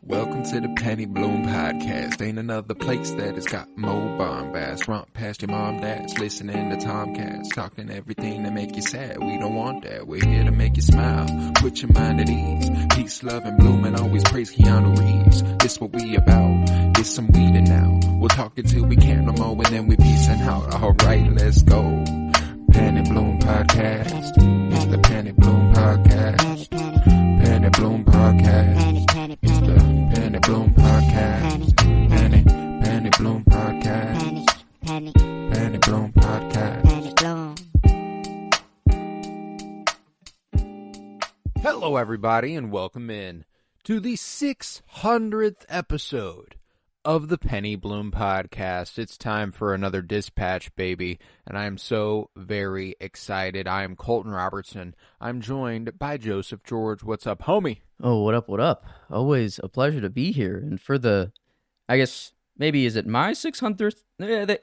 Welcome to the Penny Bloom Podcast. Ain't another place that has got more bombast. Romp past your mom, dad's listening to Tomcats. Talking everything that make you sad. We don't want that. We're here to make you smile. Put your mind at ease. Peace, love, and bloom, and always praise Keanu Reeves. This what we about. Get some weed and now. We'll talk until we can't no more, and then we peacing out. Alright, let's go. Penny Bloom Podcast. It's the Penny Bloom Podcast. Penny Bloom Podcast. It's the Penny Bloom Podcast. Penny Bloom Podcast. Penny Bloom Podcast. Hello, everybody, and welcome in to the 600th episode of the Penny Bloom Podcast. It's time for another dispatch, baby, and I am so very excited. I am Colton Robertson. I'm joined by Joseph George. What's up, homie? Oh, what up, what up? Always a pleasure to be here. And for the, I guess, maybe is it my 600th?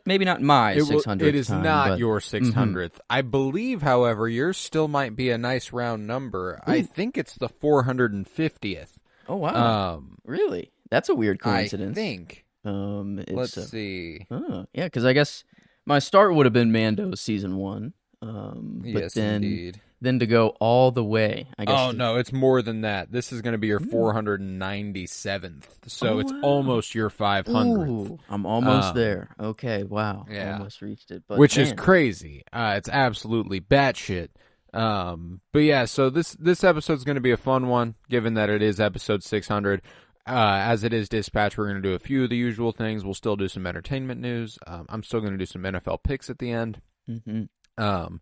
Maybe not my 600th It is time, not but... your 600th. I believe, however, yours still might be a nice round number. Ooh. I think it's the 450th. Oh, wow. Really? That's a weird coincidence. I think. Let's see. Yeah, because I guess my start would have been Mando season 1. But yes, then, indeed. Then to go all the way, I guess. Oh, no, it's more than that. This is going to be your 497th. So it's almost your 500th. Ooh, I'm almost there. Okay, wow. Yeah. Almost reached it. But which is crazy. It's absolutely batshit. But yeah, so this episode's going to be a fun one, given that it is episode 600. As it is dispatch, we're going to do a few of the usual things. We'll still do some entertainment news. I'm still going to do some NFL picks at the end. Mm-hmm.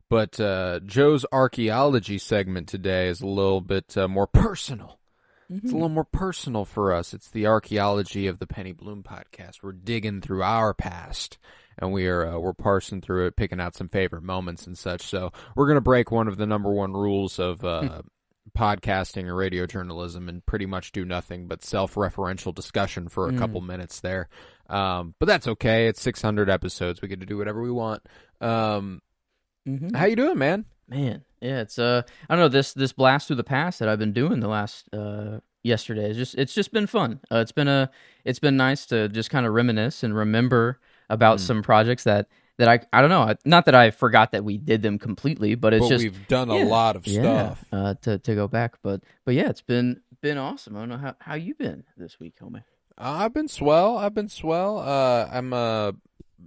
But Joe's archaeology segment today is a little bit more personal. Mm-hmm. It's a little more personal for us. It's the archaeology of the Penny Bloom Podcast. We're digging through our past, and we're parsing through it, picking out some favorite moments and such. So we're going to break one of the number one rules of podcasting or radio journalism and pretty much do nothing but self-referential discussion for a couple minutes there. But that's okay. It's 600 episodes. We get to do whatever we want. How you doing, man? Man, yeah, it's I don't know, this blast through the past that I've been doing the last yesterday. It's just been fun. It's been nice to just kind of reminisce and remember about some projects that I don't know, not that I forgot that we did them completely, but we've done a lot of stuff to go back. But yeah, it's been awesome. I don't know how you been this week, homie. I've been swell.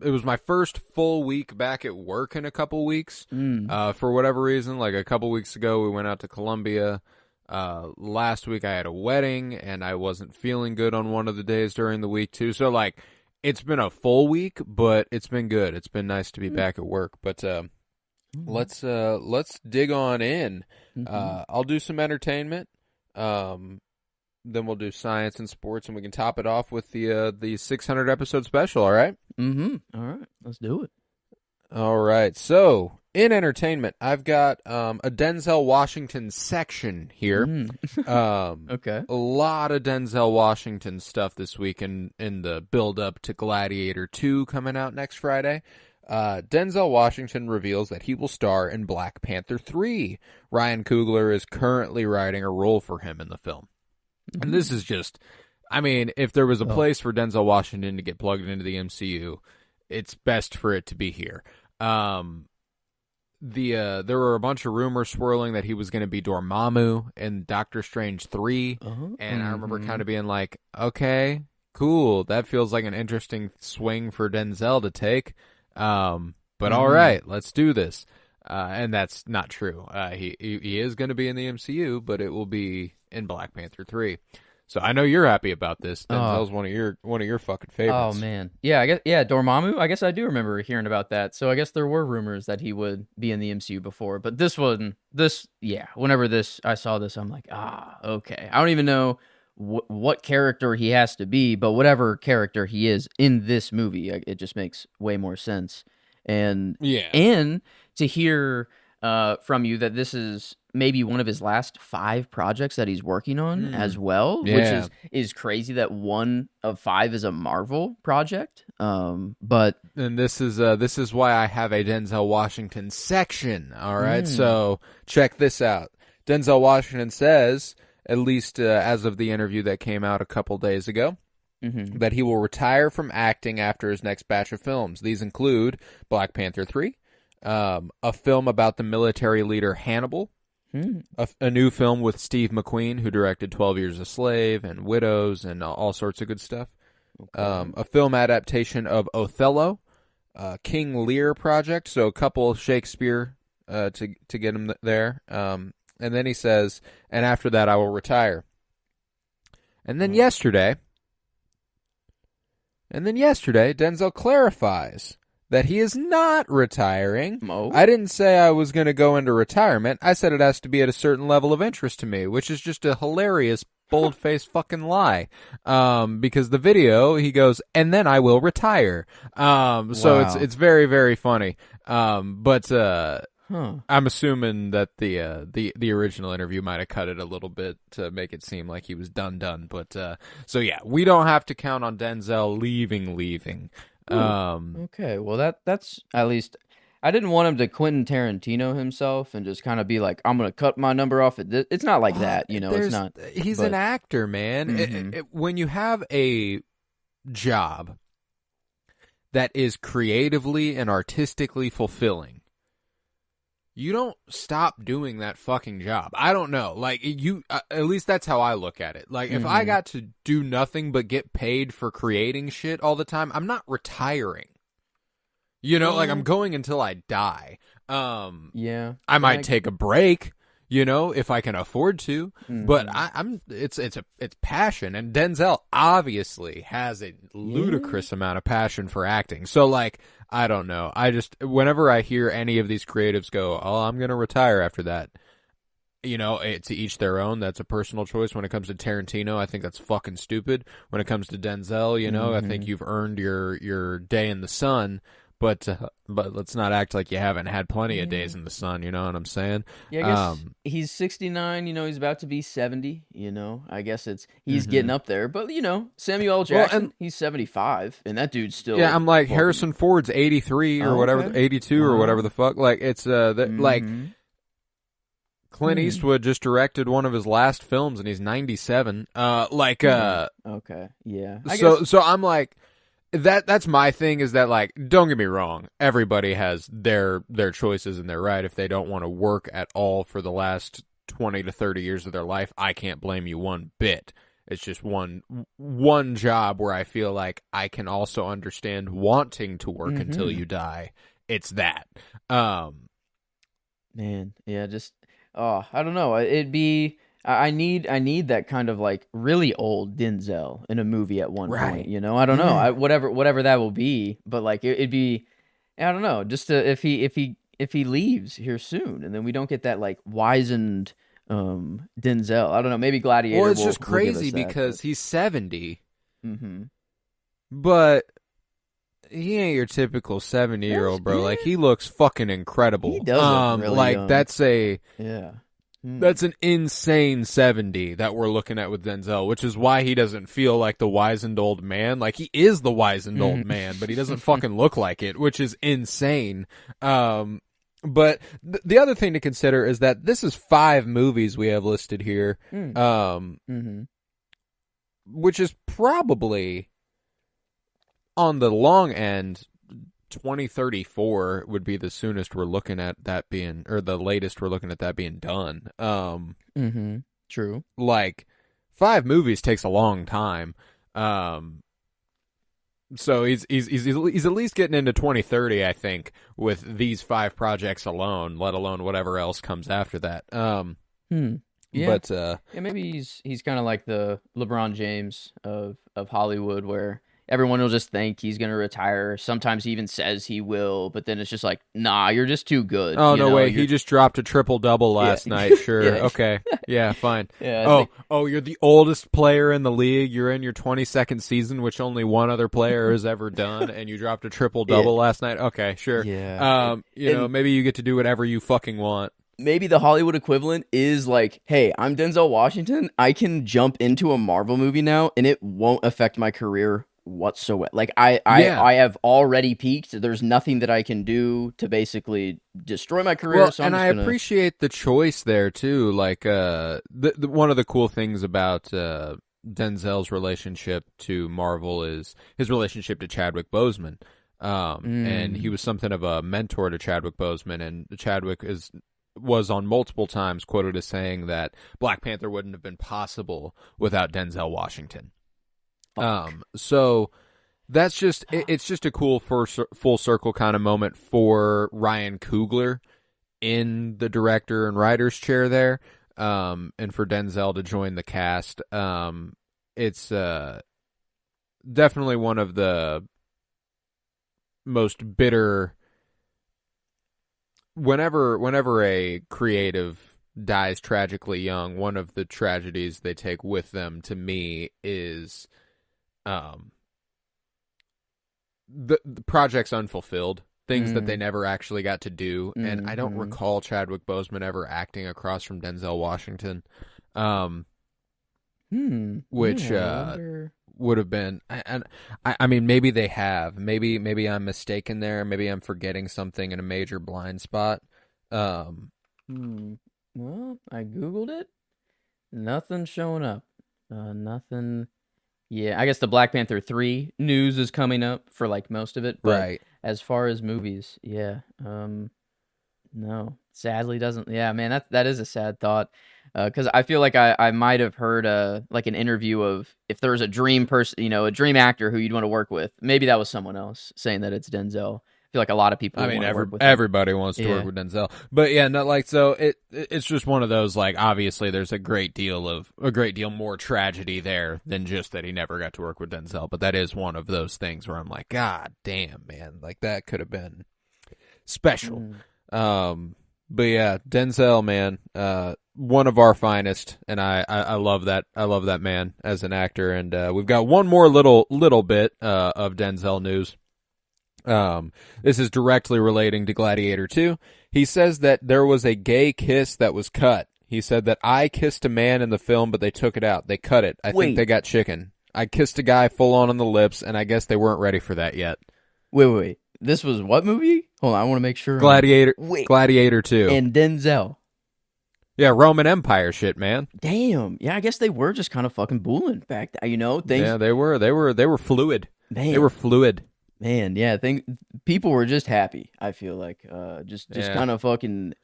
It was my first full week back at work in a couple weeks. For whatever reason, like a couple weeks ago, we went out to Columbia. Last week I had a wedding, and I wasn't feeling good on one of the days during the week too. So like, it's been a full week, but it's been good. It's been nice to be back at work. But let's dig on in. I'll do some entertainment. Then we'll do science and sports, and we can top it off with the 600 episode special. All right. All right. Let's do it. All right. So in entertainment, I've got a Denzel Washington section here. Okay. A lot of Denzel Washington stuff this week in the build-up to Gladiator 2 coming out next Friday. Denzel Washington reveals that he will star in Black Panther 3. Ryan Coogler is currently writing a role for him in the film. And this is just, I mean, if there was a place for Denzel Washington to get plugged into the MCU, it's best for it to be here. There were a bunch of rumors swirling that he was going to be Dormammu in Doctor Strange 3, and I remember kind of being like, okay, cool, that feels like an interesting swing for Denzel to take, but all right, let's do this. And that's not true. He is going to be in the MCU, but it will be in Black Panther 3. So I know you're happy about this. Denzel's one of your fucking favorites. Oh man, yeah, Dormammu. I guess I do remember hearing about that. So I guess there were rumors that he would be in the MCU before, but whenever I saw this, I'm like, okay. I don't even know what character he has to be, but whatever character he is in this movie, it just makes way more sense. And to hear from you that this is maybe one of his last 5 projects that he's working on as well, which is crazy that 1 of 5 is a Marvel project. But this is why I have a Denzel Washington section. All right, so check this out. Denzel Washington says, at least as of the interview that came out a couple days ago, that he will retire from acting after his next batch of films. These include Black Panther 3, a film about the military leader Hannibal, a new film with Steve McQueen, who directed 12 Years a Slave and Widows and all sorts of good stuff, a film adaptation of Othello, King Lear project, so a couple of Shakespeare to get him there. And then he says, and after that I will retire. And then yesterday, Denzel clarifies that he is not retiring. Oh. I didn't say I was going to go into retirement. I said it has to be at a certain level of interest to me, which is just a hilarious, bold-faced fucking lie. Because the video, he goes, and then I will retire. So it's very, very funny. I'm assuming that the original interview might have cut it a little bit to make it seem like he was done. But so yeah, we don't have to count on Denzel leaving. Okay, well that's at least. I didn't want him to Quentin Tarantino himself and just kind of be like, I'm gonna cut my number off at this. It's not like that, you know. It's not. He's an actor, man. When you have a job that is creatively and artistically fulfilling, you don't stop doing that fucking job. I don't know. Like, at least that's how I look at it. Like, if I got to do nothing but get paid for creating shit all the time, I'm not retiring. You know, like, I'm going until I die. Yeah. I might take a break, you know, if I can afford to. But it's passion. And Denzel obviously has a ludicrous amount of passion for acting. So, like, I don't know. Whenever I hear any of these creatives go, oh, I'm going to retire after that, you know, to each their own. That's a personal choice. When it comes to Tarantino, I think that's fucking stupid. When it comes to Denzel, you know, I think you've earned your day in the sun. But let's not act like you haven't had plenty of days in the sun, you know what I'm saying? Yeah, I guess he's 69, you know, he's about to be 70, you know. I guess he's getting up there. But, you know, Samuel L. Jackson, he's 75, and that dude's still... Yeah, I'm like, Harrison Ford's 83 or whatever, 82 or whatever the fuck. Like, it's, like, Clint Eastwood just directed one of his last films, and he's 97. Okay, yeah. So I'm like... That's my thing, is that, like, don't get me wrong, everybody has their choices and their right. If they don't want to work at all for the last 20 to 30 years of their life, I can't blame you one bit. It's just one job where I feel like I can also understand wanting to work until you die. It's that. Man, yeah, just I don't know. It'd be I need that kind of like really old Denzel in a movie at one point, you know? I don't know. Whatever that will be, but like it'd be, I don't know, just if he leaves here soon and then we don't get that like wizened Denzel. I don't know, maybe Gladiator. Well, it's just crazy because he's 70. Mm-hmm. But he ain't your typical 70-year-old, bro. Like, he looks fucking incredible. He does look really young. That's an insane 70 that we're looking at with Denzel, which is why he doesn't feel like the wizened old man. Like, he is the wizened old man, but he doesn't fucking look like it, which is insane. But the other thing to consider is that this is 5 movies we have listed here, which is probably, on the long end, 2034 would be the soonest we're looking at that being, or the latest we're looking at that being done. True. Like, 5 movies takes a long time. So he's at least getting into 2030, I think, with these 5 projects alone, let alone whatever else comes after that. Yeah. But maybe he's kind of like the LeBron James of Hollywood, where everyone will just think he's going to retire. Sometimes he even says he will, but then it's just like, nah, you're just too good. Oh, no way. He just dropped a triple-double last night. Sure. Yeah. Okay. Yeah, fine. Yeah, you're the oldest player in the league. You're in your 22nd season, which only one other player has ever done, and you dropped a triple-double last night? Okay, sure. Yeah. Maybe you get to do whatever you fucking want. Maybe the Hollywood equivalent is like, hey, I'm Denzel Washington. I can jump into a Marvel movie now, and it won't affect my career whatsoever. Like Yeah. I have already peaked. There's nothing that I can do to basically destroy my career. Well, So and I'm I just gonna. appreciate the choice there too. Like, one of the cool things about Denzel's relationship to Marvel is his relationship to Chadwick Boseman. And he was something of a mentor to Chadwick Boseman, and Chadwick was on multiple times quoted as saying that Black Panther wouldn't have been possible without Denzel Washington. So that's just it's just a cool full circle kind of moment for Ryan Coogler in the director and writer's chair there, and for Denzel to join the cast. It's definitely one of the most bitter. Whenever a creative dies tragically young, one of the tragedies they take with them, to me, is the projects unfulfilled, things that they never actually got to do. And I don't recall Chadwick Boseman ever acting across from Denzel Washington, which would have been. And I mean, maybe they have. Maybe I'm mistaken there. Maybe I'm forgetting something in a major blind spot. Well, I googled it. Nothing showing up. Nothing. Yeah, I guess the Black Panther 3 news is coming up for like most of it, but Right. as far as movies, yeah, no, sadly doesn't. Yeah, man, that is a sad thought, because I feel like I might have heard like an interview of if there was a dream person, a dream actor who you'd want to work with. Maybe that was someone else saying that it's Denzel. I feel like a lot of people. I mean, want to work with him. everybody wants to work with Denzel, but yeah, not like so. It's just one of those, like, obviously there's a great deal more tragedy there than just that he never got to work with Denzel. But that is one of those things where I'm like, God damn, man, like that could have been special. But yeah, Denzel, man, one of our finest, and I love that. I love that man as an actor. And we've got one more little bit of Denzel news. This is directly relating to Gladiator 2. He says that there was a gay kiss that was cut. He said that I kissed a man in the film, but they took it out. They cut it. I think they got chicken. I kissed a guy full on the lips, and I guess they weren't ready for that yet. Wait. This was what movie? Hold on, I want to make sure. Gladiator 2. And Denzel. Yeah, Roman Empire shit, man. Damn. Yeah, I guess they were just kind of fucking booling back then, things. Yeah, they were fluid. Man. They were fluid. Man, yeah, people were just happy. I feel like, just kind of fucking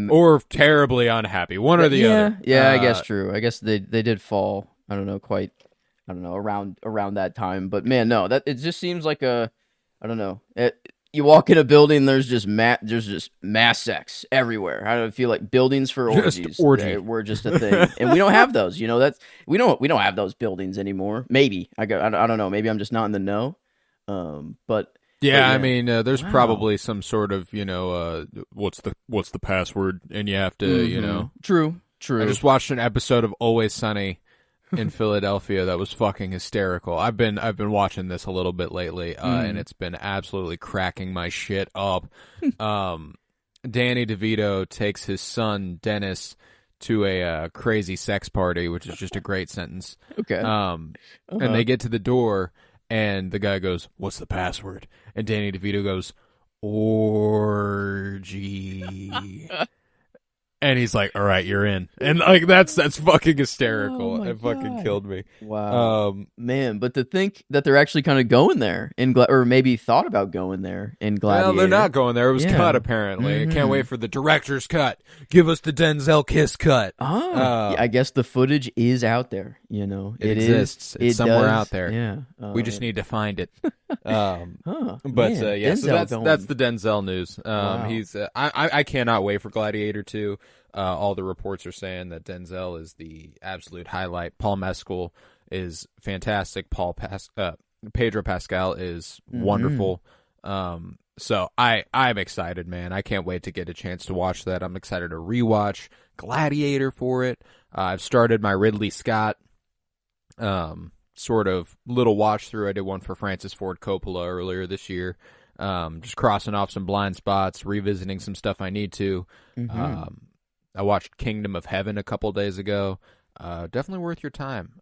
or terribly unhappy, one or the other. Yeah, I guess true. I guess they did fall. I don't know around that time. But man, no, that it just seems like I don't know. You walk in a building, there's just mass sex everywhere. I don't feel like buildings for orgies were just a thing, and we don't have those. We don't have those buildings anymore. Maybe I don't know. Maybe I'm just not in the know. But yeah, I mean, there's probably some sort of, what's the password, and you have to, True. I just watched an episode of Always Sunny in Philadelphia that was fucking hysterical. I've been watching this a little bit lately, and it's been absolutely cracking my shit up. Danny DeVito takes his son Dennis to a crazy sex party, which is just a great sentence. Okay. And they get to the door. And the guy goes, "What's the password?" And Danny DeVito goes, "Orgy." And he's like, "All right, you're in." And like that's fucking hysterical. It fucking killed me. Wow, man! But to think that they're actually kind of going there or maybe thought about going there in Gladiator. Well, they're not going there. It was cut apparently. I can't wait for the director's cut. Give us the Denzel kiss cut. I guess the footage is out there. It exists. It's somewhere out there. Yeah, we just need to find it. But yeah, so that's the Denzel news. Wow. He's I cannot wait for Gladiator 2. All the reports are saying that Denzel is the absolute highlight. Paul Mescal is fantastic. Pedro Pascal is wonderful. So I'm excited, man. I can't wait to get a chance to watch that. I'm excited to rewatch Gladiator for it. I've started my Ridley Scott sort of little watch through. I did one for Francis Ford Coppola earlier this year. Just crossing off some blind spots, revisiting some stuff I need to. I watched Kingdom of Heaven a couple days ago. Definitely worth your time.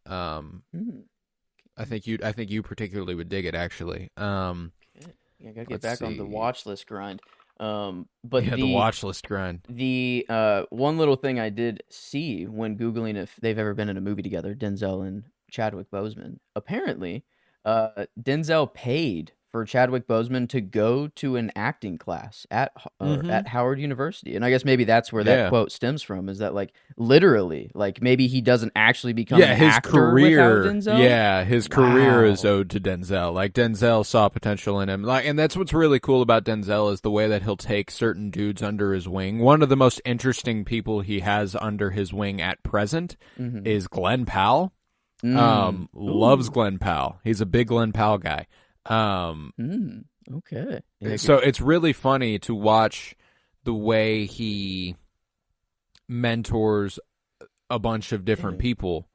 I think you particularly would dig it, actually. Yeah, I gotta get back on the watch list grind. But the watch list grind. The one little thing I did see when Googling if they've ever been in a movie together, Denzel and Chadwick Boseman. Apparently, Denzel paid for Chadwick Boseman to go to an acting class at Howard University, and I guess maybe that's where that quote stems from. Is that like literally, like maybe he doesn't actually become an his actor career, without Denzel? Yeah, his career is owed to Denzel. Like Denzel saw potential in him, and that's what's really cool about Denzel is the way that he'll take certain dudes under his wing. One of the most interesting people he has under his wing at present is Glenn Powell. Loves Glenn Powell. He's a big Glenn Powell guy. Okay. Yeah, so it's really funny to watch the way he mentors a bunch of different people.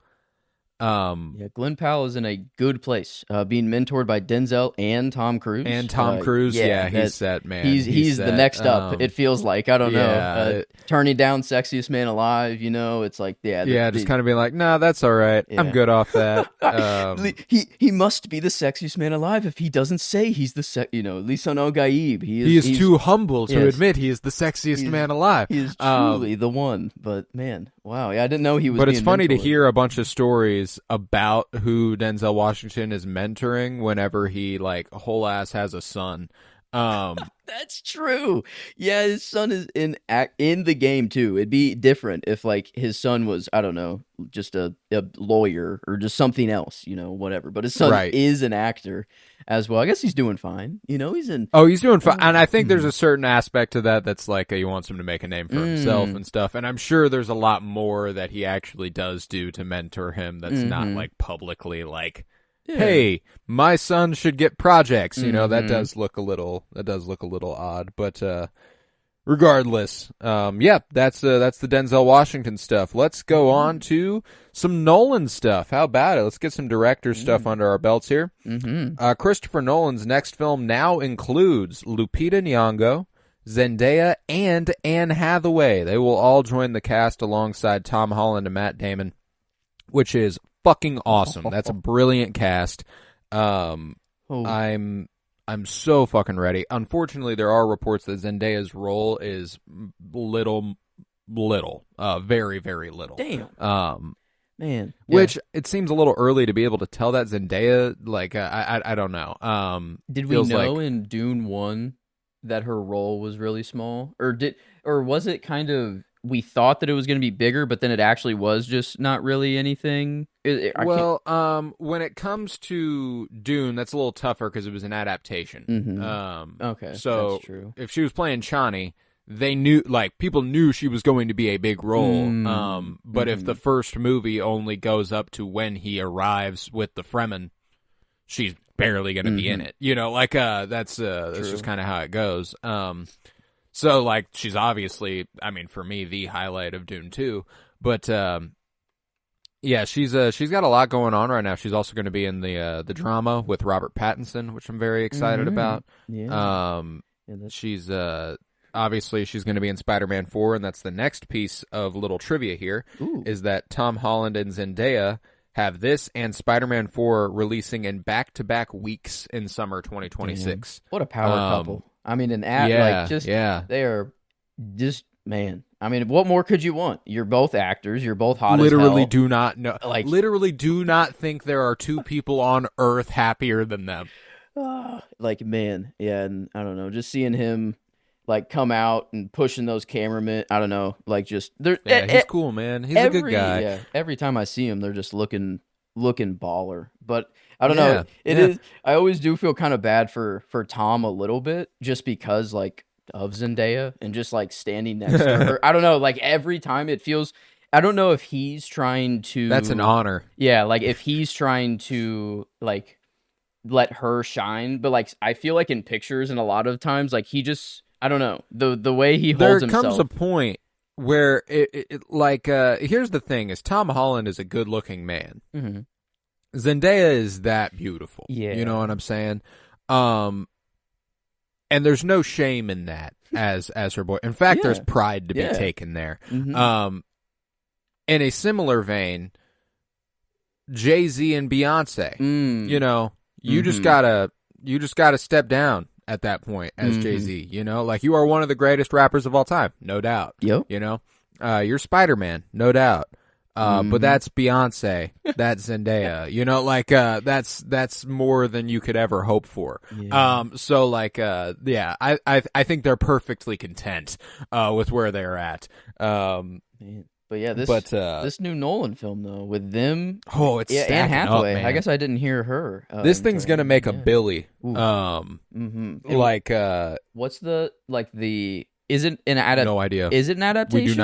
Glenn Powell is in a good place, being mentored by Denzel and Tom Cruise. He's set, man. He's set. The next up. It feels like, I don't know, turning down Sexiest Man Alive. You know, it's like just kind of being like, nah, that's all right. I'm good off that. He must be the sexiest man alive if he doesn't say he's the Lisan Gaib. He is too humble to admit he is the sexiest man alive. He is truly the one. But man, wow, I didn't know he was. But it's funny mentored. to hear a bunch of stories about who Denzel Washington is mentoring whenever he like whole ass has a son. That's true. Yeah, his son is in the game too. It'd be different if like his son was, I don't know, just a lawyer or just something else, whatever. But his son is an actor as well. I guess he's doing fine. He's in. Oh, he's doing fine. And I think there's a certain aspect to that that's like he wants him to make a name for himself and stuff. And I'm sure there's a lot more that he actually does do to mentor him that's not like publicly like, hey, my son should get projects. That does look a little odd, but regardless, that's the Denzel Washington stuff. Let's go on to some Nolan stuff. How about it? Let's get some director stuff under our belts here. Christopher Nolan's next film now includes Lupita Nyong'o, Zendaya, and Anne Hathaway. They will all join the cast alongside Tom Holland and Matt Damon, which is fucking awesome. That's a brilliant cast. I'm so fucking ready. Unfortunately, there are reports that Zendaya's role is very, very little. Damn. Man. Which it seems a little early to be able to tell that. Zendaya, like, I don't know. Did we know in Dune 1 that her role was really small? Or was it kind of, we thought that it was going to be bigger, but then it actually was just not really anything? When it comes to Dune, that's a little tougher because it was an adaptation. Okay, so that's true. If she was playing Chani, they knew, like, people knew she was going to be a big role. But if the first movie only goes up to when he arrives with the Fremen, she's barely going to be in it. That's just kind of how it goes. So, like, she's obviously, I mean, for me, the highlight of Dune 2. But, she's got a lot going on right now. She's also going to be in the drama with Robert Pattinson, which I'm very excited about. Yeah. She's obviously she's going to be in Spider-Man 4, and that's the next piece of little trivia here, is that Tom Holland and Zendaya have this and Spider-Man 4 releasing in back-to-back weeks in summer 2026. Damn. What a power couple. I mean, they are just, man. I mean, what more could you want? You're both actors. You're both hot as hell. Literally do not know. Literally do not think there are two people on Earth happier than them. Man. Yeah, and I don't know. Just seeing him, like, come out and pushing those cameramen. I don't know. Like, just... he's cool, man. He's a good guy. Yeah, every time I see him, they're just looking baller. But... I don't know. It is. I always do feel kind of bad for Tom a little bit, just because like of Zendaya and just like standing next to her. I don't know. Like every time it feels. I don't know if he's trying to. That's an honor. Yeah, like if he's trying to like let her shine, but like I feel like in pictures and a lot of times like he just. I don't know the way he holds himself. There comes a point where here's the thing: is Tom Holland is a good looking man. Zendaya is that beautiful. Yeah. You know what I'm saying? And there's no shame in that as her boy. In fact, there's pride to be taken there. In a similar vein, Jay-Z and Beyonce. You know, you just gotta step down at that point as Jay-Z, you know? Like, you are one of the greatest rappers of all time, no doubt. Yep. You know? You're Spider-Man, no doubt. But that's Beyonce, that's Zendaya, you know, like, that's more than you could ever hope for. Yeah. So like, yeah, I think they're perfectly content, with where they're at. Man. But yeah, this new Nolan film though, with them, it's Anne Hathaway. up, man. I guess I didn't hear her. This thing's gonna make a Billy. Like, what's the is it an no idea. Is it an adaptation?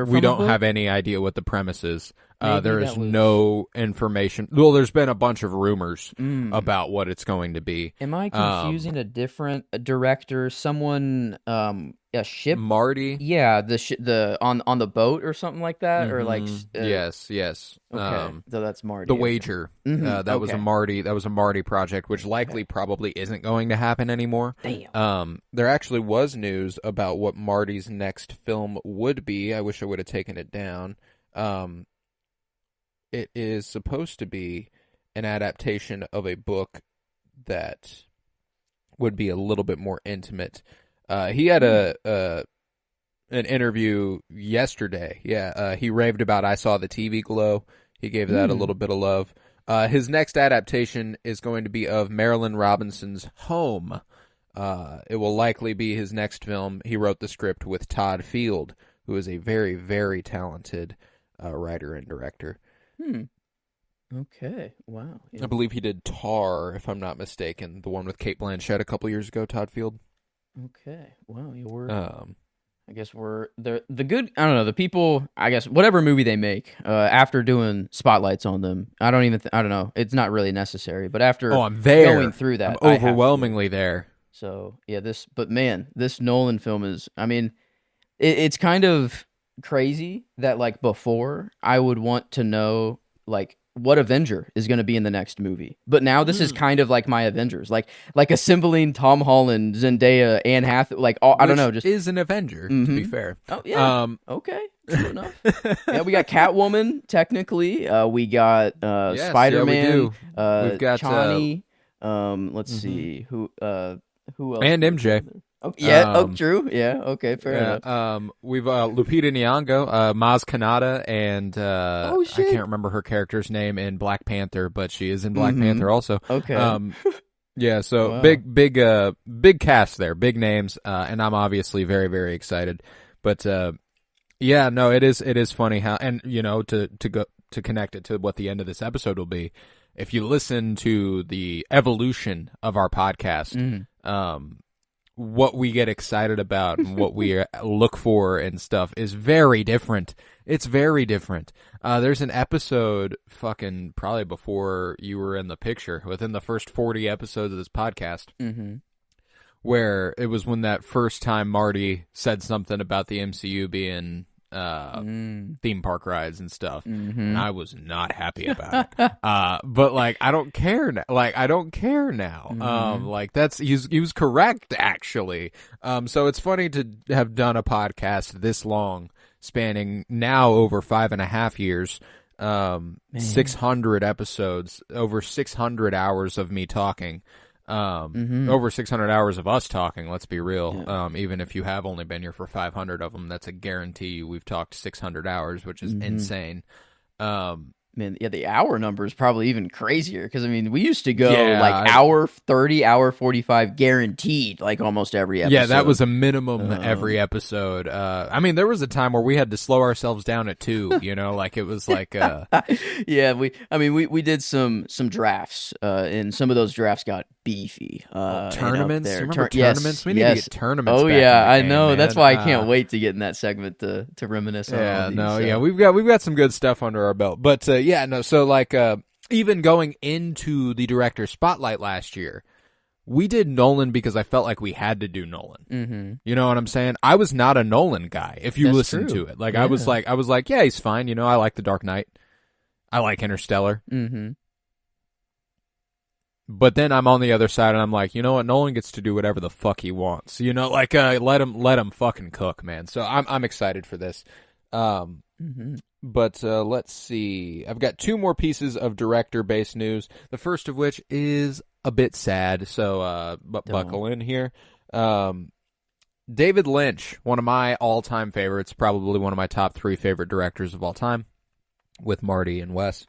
We don't have any idea what the premise is. There is that was- no information. Well, there's been a bunch of rumors about what it's going to be. Am I confusing a different director? Someone, a ship? Marty? Yeah, the on the boat or something like that, or like yes. Okay, so that's Marty. The Wager. That was a Marty project, which likely probably isn't going to happen anymore. Damn. There actually was news about what Marty's next film would be. I wish I would have taken it down. It is supposed to be an adaptation of a book that would be a little bit more intimate. He had an interview yesterday. Yeah, he raved about I Saw the TV Glow. He gave that a little bit of love. His next adaptation is going to be of Marilyn Robinson's Home. It will likely be his next film. He wrote the script with Todd Field, who is a very, very talented writer and director. Okay. Wow. Yeah. I believe he did Tar, if I'm not mistaken, the one with Cate Blanchett a couple years ago. Todd Field. Okay. Wow. I guess we're the good. I don't know, the people. I guess whatever movie they make, after doing spotlights on them, I don't know. It's not really necessary. But after I'm there. going through that, I'm overwhelmingly there. So yeah, this Nolan film is. I mean, it's kind of crazy that like before I would want to know like what Avenger is going to be in the next movie, but now this is kind of like my Avengers, like assembling Tom Holland, Zendaya, Anne Hathaway, like all, I don't know, just is an Avenger to be fair. Oh yeah, okay, true enough. Yeah, we got Catwoman technically. We got Spider-Man. Yeah, we've got Chani. Let's see who else, and MJ. Oh, yeah. True. Yeah. Okay. Fair enough. We've Lupita Nyong'o, Maz Kanata, and I can't remember her character's name in Black Panther, but she is in Black Panther also. Okay. Yeah. So wow. big cast there, big names, and I'm obviously very, very excited. But yeah, no, it is funny how, and you know, to connect it to what the end of this episode will be. If you listen to the evolution of our podcast, what we get excited about and what we look for and stuff is very different. It's very different. There's an episode fucking probably before you were in the picture, within the first 40 episodes of this podcast, where it was when that first time Marty said something about the MCU being theme park rides and stuff, and I was not happy about it. But like, I don't care now. Like he was correct actually. So it's funny to have done a podcast this long, spanning now over 5.5 years, 600 episodes, over 600 hours of me talking. Over 600 hours of us talking, let's be real. Yeah. Even if you have only been here for 500 of them, that's a guarantee we've talked 600 hours, which is insane. Man, yeah, the hour number is probably even crazier, because I mean, we used to go hour 30, hour 45 guaranteed, like almost every episode. Yeah, that was a minimum every episode. I mean, there was a time where we had to slow ourselves down at 2, you know, like it was like yeah, we did some drafts, and some of those drafts got beefy. Tournaments? You remember tournaments? Yes, we need to get tournaments. Oh back yeah, in the I know. game, That's man. why I can't wait to get in that segment to reminisce on all these. Yeah, we've got some good stuff under our belt. But so like even going into the director's spotlight last year, we did Nolan because I felt like we had to do Nolan. You know what I'm saying? I was not a Nolan guy. If you listen to it, like I was like, yeah, he's fine. You know, I like The Dark Knight. I like Interstellar. But then I'm on the other side and I'm like, you know what? Nolan gets to do whatever the fuck he wants. You know, like let him fucking cook, man. So I'm excited for this. But let's see. I've got two more pieces of director-based news. The first of which is a bit sad, so buckle in here. David Lynch, one of my all-time favorites, probably one of my top 3 favorite directors of all time, with Marty and Wes,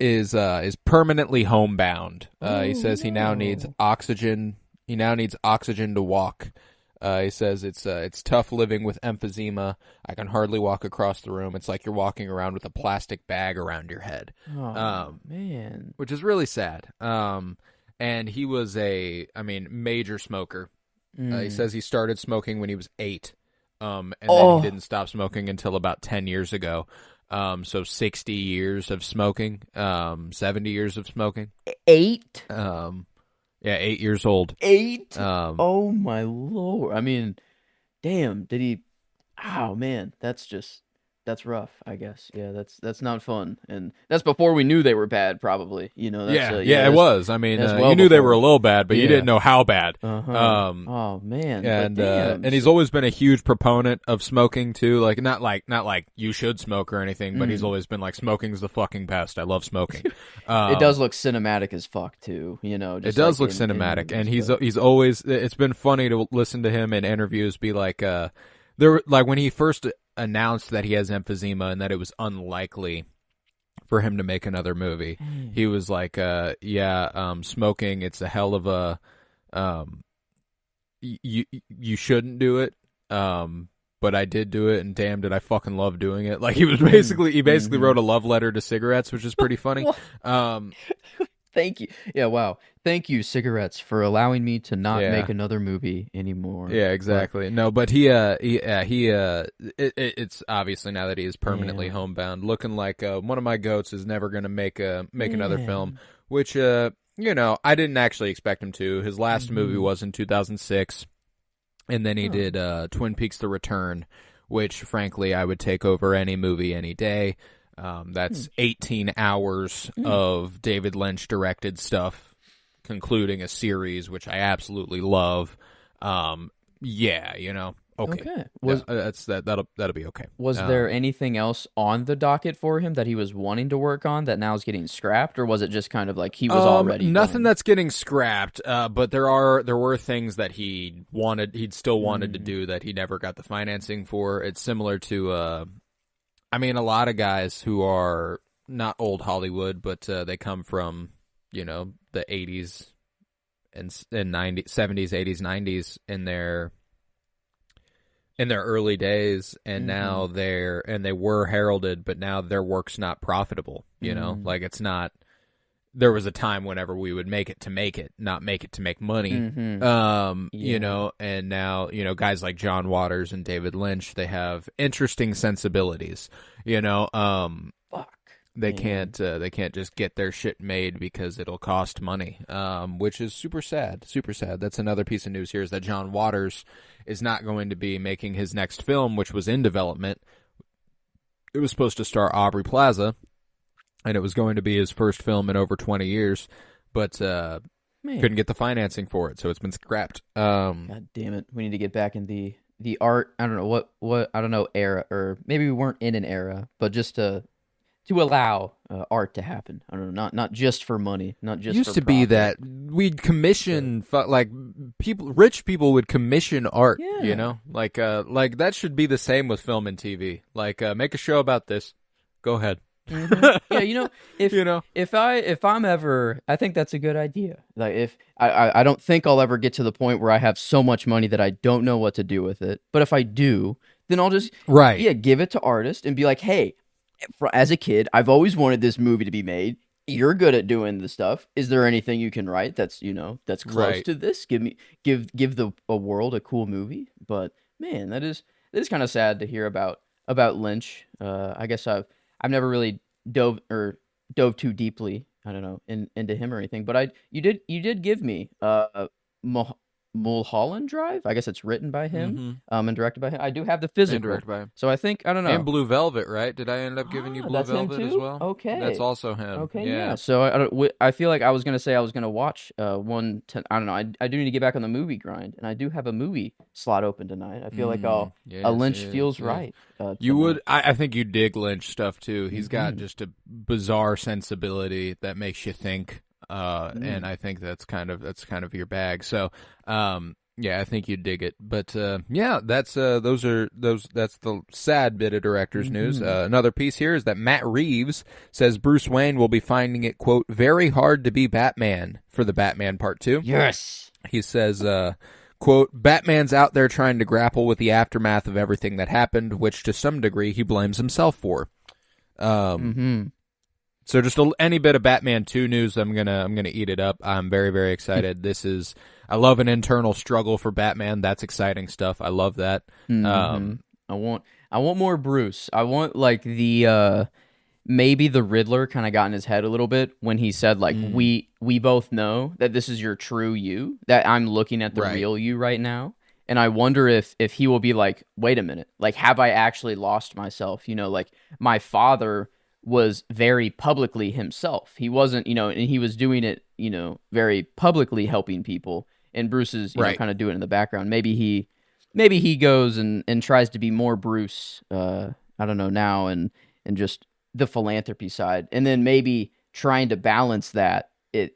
is permanently homebound. He says he now needs oxygen. He now needs oxygen to walk. He says it's tough living with emphysema. I can hardly walk across the room. It's like you're walking around with a plastic bag around your head. Man, which is really sad. And he was major smoker. He says he started smoking when he was 8. And then he didn't stop smoking until about 10 years ago. So 60 years of smoking, 70 years of smoking. 8? Yeah, 8 years old. 8? Oh my Lord. I mean, damn, did he? Oh man, that's rough, I guess. Yeah, that's not fun. And that's before we knew they were bad, probably. That's, it was. I mean, well you knew they were before. a little bad, but you didn't know how bad. Oh man. And he's always been a huge proponent of smoking too. Not like you should smoke or anything, but he's always been like, smoking's the fucking pest. I love smoking. It does look cinematic as fuck too. It does look cinematic, and he's always. It's been funny to listen to him in interviews be like, when he first announced that he has emphysema and that it was unlikely for him to make another movie. He was like, smoking, it's a hell of a, you shouldn't do it. But I did do it, and damn, did I fucking love doing it. Like, he basically wrote a love letter to cigarettes, which is pretty funny. Thank you. Yeah, wow. Thank you, cigarettes, for allowing me to not make another movie anymore. Yeah, exactly. But it's obviously now that he is permanently homebound, looking like one of my goats is never going to make another film, which I didn't actually expect him to. His last movie was in 2006, and then he did Twin Peaks: The Return, which frankly I would take over any movie any day. That's 18 hours of David Lynch directed stuff, concluding a series, which I absolutely love. Okay. That'll be okay. Was there anything else on the docket for him that he was wanting to work on that now is getting scrapped, or was it just kind of like he was already nothing that's getting scrapped? But there were things that he'd still wanted to do that he never got the financing for. It's similar to a lot of guys who are not old Hollywood, but they come from, the 80s and 90s, 70s, 80s, 90s in their early days, and now they were heralded, but now their work's not profitable, like it's not. There was a time whenever we would make it to make it, not make it to make money. And now, guys like John Waters and David Lynch, they have interesting sensibilities, They can't just get their shit made because it'll cost money, which is super sad. Super sad. That's another piece of news here, is that John Waters is not going to be making his next film, which was in development. It was supposed to star Aubrey Plaza, and it was going to be his first film in over 20 years, but couldn't get the financing for it, so it's been scrapped. God damn it. We need to get back in the art, I don't know what I don't know, era, or maybe we weren't in an era, but just to allow art to happen. I don't know, not just for money, not just used for to profit. be that we'd commission rich people would commission art, like that should be the same with film and TV. Like make a show about this, go ahead. Yeah, if I'm ever, I think that's a good idea. Like, if I don't think I'll ever get to the point where I have so much money that I don't know what to do with it. But if I do, then I'll just give it to artists and be like, hey, as a kid, I've always wanted this movie to be made. You're good at doing the stuff. Is there anything you can write that's that's close to this? Give a world a cool movie. But man, that is kind of sad to hear about Lynch. I guess I've never really dove too deeply, I don't know, into him or anything. But you did give me Mulholland Drive. I guess it's written by him, Mm-hmm. and directed by him. I do have the And physical, directed by him. so I think I don't And know. Blue Velvet, right? Did I end up giving you Ah, Blue that's him Velvet as too. well? That's Okay. also him. Okay, yeah. Yeah. So I feel like I was gonna say I was gonna watch I don't know. I do need to get back on the movie grind, and I do have a movie slot open tonight. I feel like a Yes, Lynch yes, feels yes. right You tonight. would, I think you dig Lynch stuff too. He's got Mm-hmm. just a bizarre sensibility that makes you think, and Mm. I think that's kind of your bag. So, yeah, I think you dig it. But yeah, that's that's the sad bit of director's news. Mm-hmm. Another piece here is that Matt Reeves says Bruce Wayne will be finding it, quote, very hard to be Batman for the Batman Part 2. Yes. He says, quote, Batman's out there trying to grapple with the aftermath of everything that happened, which to some degree he blames himself for. Mm-hmm. So just any bit of Batman 2 news, I'm gonna eat it up. I'm very, very excited. I love an internal struggle for Batman. That's exciting stuff. I love that. Mm-hmm. I want more Bruce. I want like the maybe the Riddler kind of got in his head a little bit when he said like we both know that this is your true you, that I'm looking at the Right. real you right now. And I wonder if he will be like, wait a minute, like have I actually lost myself? You know, like my father was very publicly himself. He wasn't, you know, and he was doing it, you know, very publicly helping people. And Bruce is, you know, Right. kind of doing it in the background. Maybe he goes and tries to be more Bruce, I don't know now, and just the philanthropy side, and then maybe trying to balance that.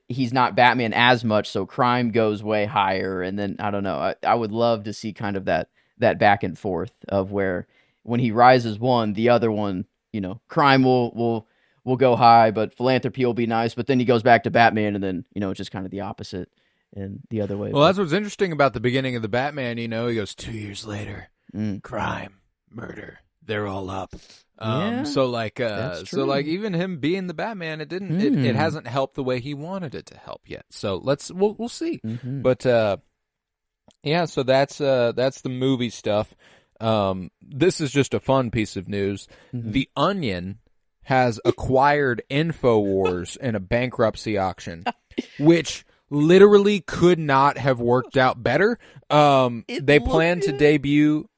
He's not Batman as much, so crime goes way higher, and then I don't know. I would love to see kind of that back and forth of where when he rises one, the other one, you know, crime will go high, but philanthropy will be nice. But then he goes back to Batman, and then you know it's just kind of the opposite and the other way. Well, But that's what's interesting about the beginning of the Batman. You know, he goes 2 years later, mm, crime, murder, they're all up. yeah, So like, that's so like, true. even him being the Batman, it hasn't helped the way he wanted it to help yet. So we'll see. Mm-hmm. But yeah, so that's the movie stuff. This is just a fun piece of news. Mm-hmm. The Onion has acquired InfoWars in a bankruptcy auction, which literally could not have worked out better. They plan to debut.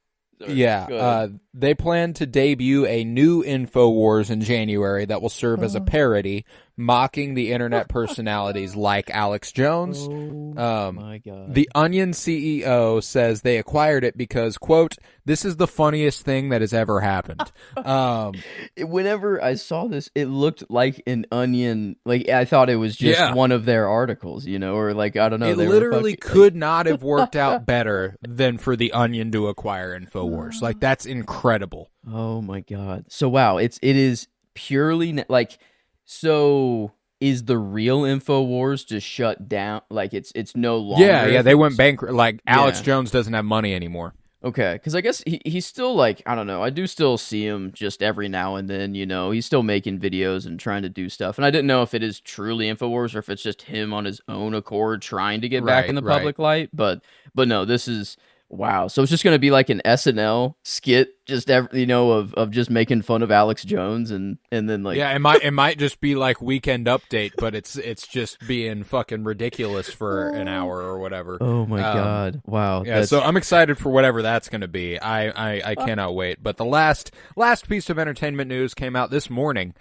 Sorry, Yeah, go ahead. they plan to debut a new InfoWars in January that will serve as a parody, mocking the internet personalities like Alex Jones. My God. The Onion CEO says they acquired it because, quote, this is the funniest thing that has ever happened. Whenever I saw this, it looked like an Onion. Like I thought it was just Yeah. one of their articles, you know, or like I don't know. It they were literally fucking, could not have worked out better than for the Onion to acquire InfoWars. Like, that's incredible. oh my God. So wow, it is purely like so. Is the real InfoWars just shut down? Like it's no longer. Yeah, they went bankrupt. Like, Alex Yeah. Jones doesn't have money anymore. Okay, because I guess he's still like, I don't know. I do still see him just every now and then, you know. He's still making videos and trying to do stuff. And I didn't know if it is truly InfoWars or if it's just him on his own accord trying to get back in the Right. public light. But no, this is wow. So it's just gonna be like an SNL skit, just you know, of just making fun of Alex Jones and then like Yeah, it might just be like Weekend Update, but it's just being fucking ridiculous for an hour or whatever. oh my God, wow. Yeah, so I'm excited for whatever that's going to be. I cannot wait. But the last piece of entertainment news came out this morning.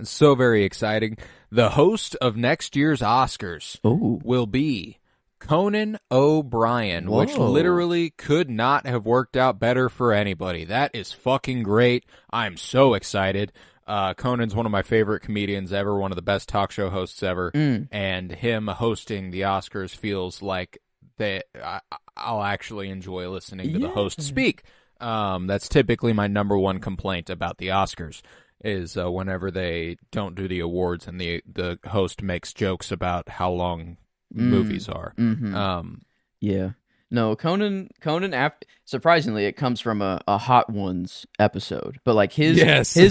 So very exciting. The host of next year's Oscars oh will be Conan O'Brien, which Whoa. literally could not have worked out better for anybody. That is fucking great. I'm so excited. Conan's one of my favorite comedians ever, one of the best talk show hosts ever, and him hosting the Oscars feels like I'll actually enjoy listening to the host speak. That's typically my number one complaint about the Oscars is whenever they don't do the awards and the host makes jokes about how long movies are. Yeah. No, Conan surprisingly it comes from a Hot Ones episode. But like his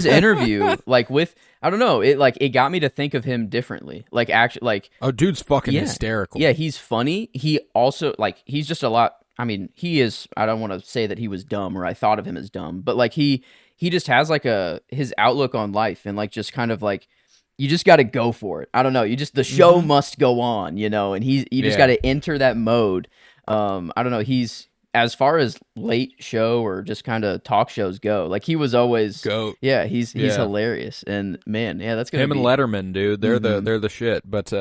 interview like with I don't know, it got me to think of him differently. Like actually like Oh, dude's fucking hysterical. Yeah, he's funny. He also like he's just a lot I mean, he is I don't want to say that he was dumb or I thought of him as dumb, but like he just has like his outlook on life and like just kind of like you just got to go for it. I don't know. The show must go on, and you just got to enter that mode. I don't know. He's, as far as late show or just kind of talk shows go, like he was always Goat. Yeah, he's hilarious. And man, yeah, that's gonna him be and Letterman, dude. They're the shit. But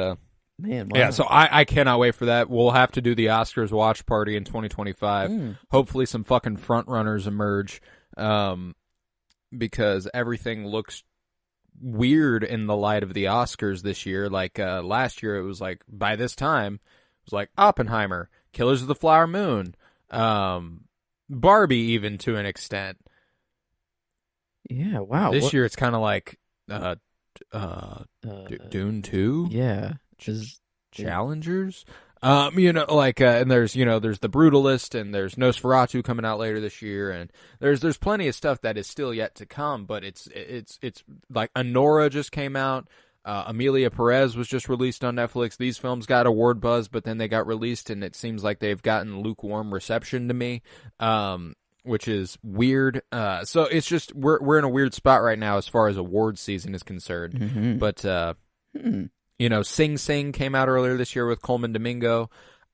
man, wow. yeah. So I cannot wait for that. We'll have to do the Oscars watch party in 2025. Hopefully, some fucking front runners emerge, because everything looks weird in the light of the Oscars this year. Like last year, it was like, by this time, it was like Oppenheimer, Killers of the Flower Moon, Barbie, even to an extent. Yeah, wow. This year, it's kind of like Dune 2. Yeah, Challengers. And there's the Brutalist, and there's Nosferatu coming out later this year, and there's plenty of stuff that is still yet to come. But it's like Anora just came out. Amelia Perez was just released on Netflix. These films got award buzz, but then they got released, and it seems like they've gotten lukewarm reception to me, which is weird. So it's just we're in a weird spot right now as far as awards season is concerned. But Sing Sing came out earlier this year with Coleman Domingo.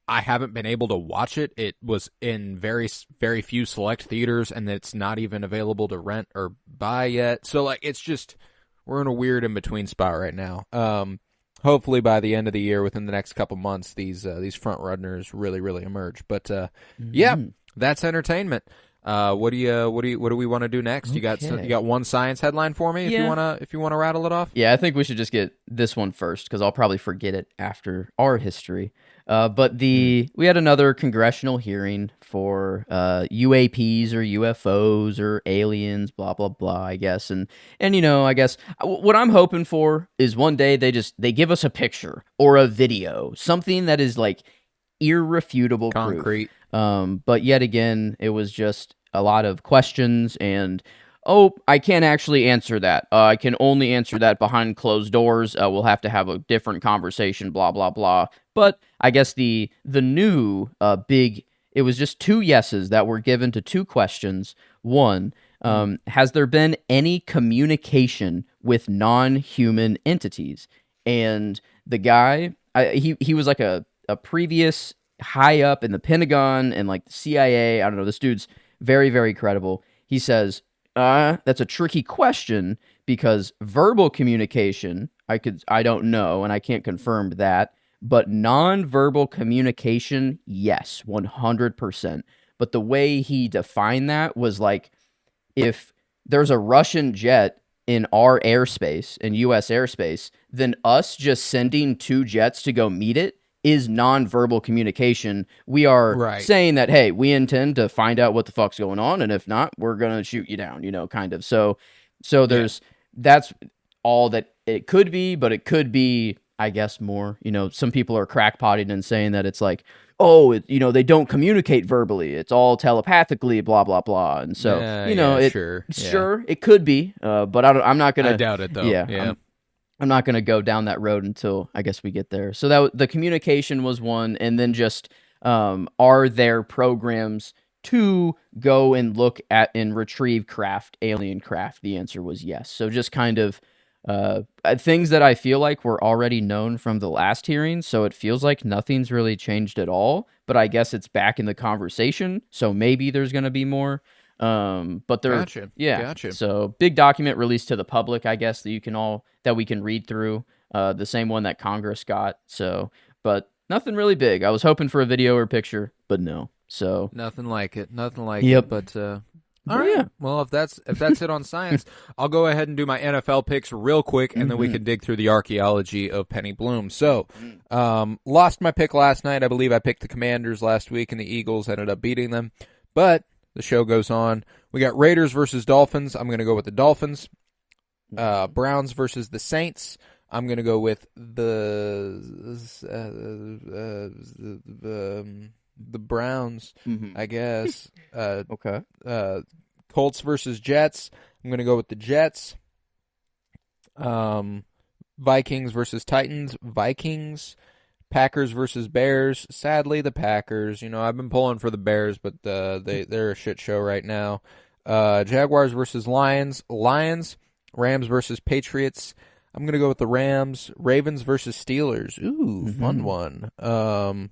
I haven't been able to watch it. It was in very, very few select theaters, and it's not even available to rent or buy yet. So, like, it's just, we're in a weird in-between spot right now. Hopefully by the end of the year, within the next couple months, these front runners really, really emerge. But yeah, that's entertainment. What do we want to do next? Okay. You got one science headline for me if you wanna rattle it off? Yeah, I think we should just get this one first, because I'll probably forget it after our history. But we had another congressional hearing for UAPs or UFOs or aliens, blah blah blah, I guess. And I guess what I'm hoping for is one day they give us a picture or a video, something that is like irrefutable concrete proof. But yet again, it was just a lot of questions and I can't actually answer that. I can only answer that behind closed doors. We'll have to have a different conversation, blah, blah, blah. But I guess the new it was just 2 yeses that were given to 2 questions. One, has there been any communication with non-human entities? And the guy, he was like a previous high up in the Pentagon and like the CIA. I don't know. This dude's very, very credible. He says, that's a tricky question, because verbal communication, I don't know, and I can't confirm that, but non-verbal communication, yes, 100%. But the way he defined that was like, if there's a Russian jet in our airspace, in U.S. airspace, then us just sending 2 jets to go meet it is non-verbal communication. We are saying that, hey, we intend to find out what the fuck's going on, and if not, we're gonna shoot you down, kind of. So that's all that it could be, but it could be, I guess, more. Some people are crackpotting and saying that it's like, they don't communicate verbally; it's all telepathically, blah blah blah. And so, sure, it could be, but I'm not gonna. I doubt it though. Yeah. I'm not going to go down that road until I guess we get there. So the communication was one, and then just are there programs to go and look at and retrieve alien craft? The answer was yes. So just kind of things that I feel like were already known from the last hearing, so it feels like nothing's really changed at all, but I guess it's back in the conversation, so maybe there's going to be more. But they're Gotcha. So big document released to the public, I guess, that we can read through. The same one that Congress got. So, but nothing really big. I was hoping for a video or picture, but no. So nothing like it. Yep. But all right. Yeah. Well, if that's it on science, I'll go ahead and do my NFL picks real quick, and then we can dig through the archaeology of Penny Bloom. So, lost my pick last night. I believe I picked the Commanders last week, and the Eagles ended up beating them, but the show goes on. We got Raiders versus Dolphins. I'm going to go with the Dolphins. Browns versus the Saints. I'm going to go with the Browns, I guess. Okay. Colts versus Jets. I'm going to go with the Jets. Vikings versus Titans. Vikings. Packers versus Bears. Sadly, the Packers. I've been pulling for the Bears, but they're a shit show right now. Jaguars versus Lions. Lions. Rams versus Patriots. I'm I'm gonna go with the Rams. Ravens versus Steelers. Ooh, fun one. I'm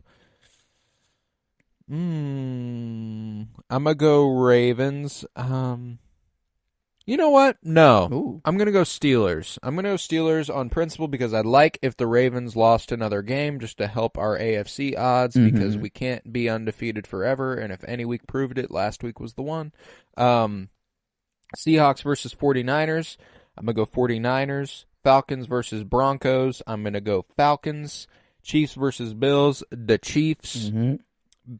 gonna go Ravens. You know what? No. Ooh. I'm going to go Steelers. I'm going to go Steelers on principle because I'd like if the Ravens lost another game just to help our AFC odds because we can't be undefeated forever. And if any week proved it, last week was the one. Seahawks versus 49ers. I'm going to go 49ers. Falcons versus Broncos. I'm going to go Falcons. Chiefs versus Bills. The Chiefs.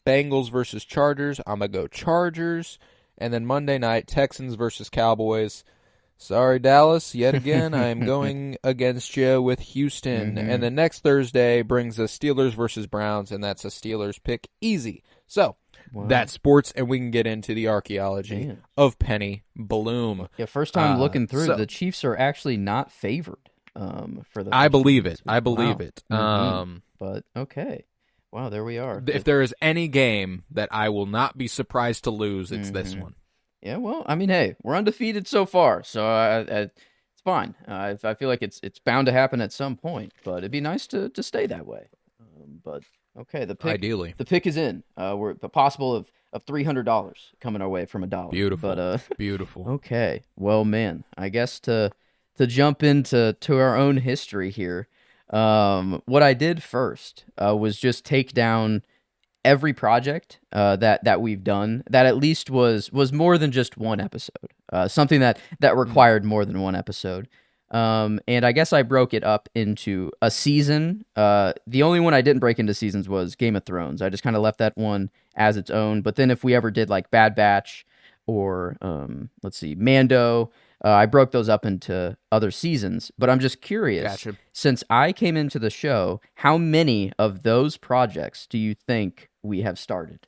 Bengals versus Chargers. I'm going to go Chargers. And then Monday night, Texans versus Cowboys. Sorry, Dallas. Yet again, I am going against you with Houston. And then next Thursday brings us Steelers versus Browns, and that's a Steelers pick easy. So, that's sports, and we can get into the archaeology of Penny Bloom. Yeah, first time looking through, the Chiefs are actually not favored for the. I believe it. I believe it. But, okay. Wow, there we are. If there is any game that I will not be surprised to lose, it's this one. Yeah, well, I mean, hey, we're undefeated so far, so it's fine. I feel like it's bound to happen at some point, but it'd be nice to stay that way. But okay, the pick ideally the pick is in. We're possible of $300 coming our way from $1. Beautiful, but beautiful. Okay, well, man, I guess to jump into our own history here. What I did first was just take down every project that we've done that at least was more than just one episode. Something that required more than one episode. And I guess I broke it up into a season. The only one I didn't break into seasons was Game of Thrones. I just kind of left that one as its own. But then if we ever did like Bad Batch or let's see, Mando. I broke those up into other seasons, but I'm just curious, since I came into the show, how many of those projects do you think we have started?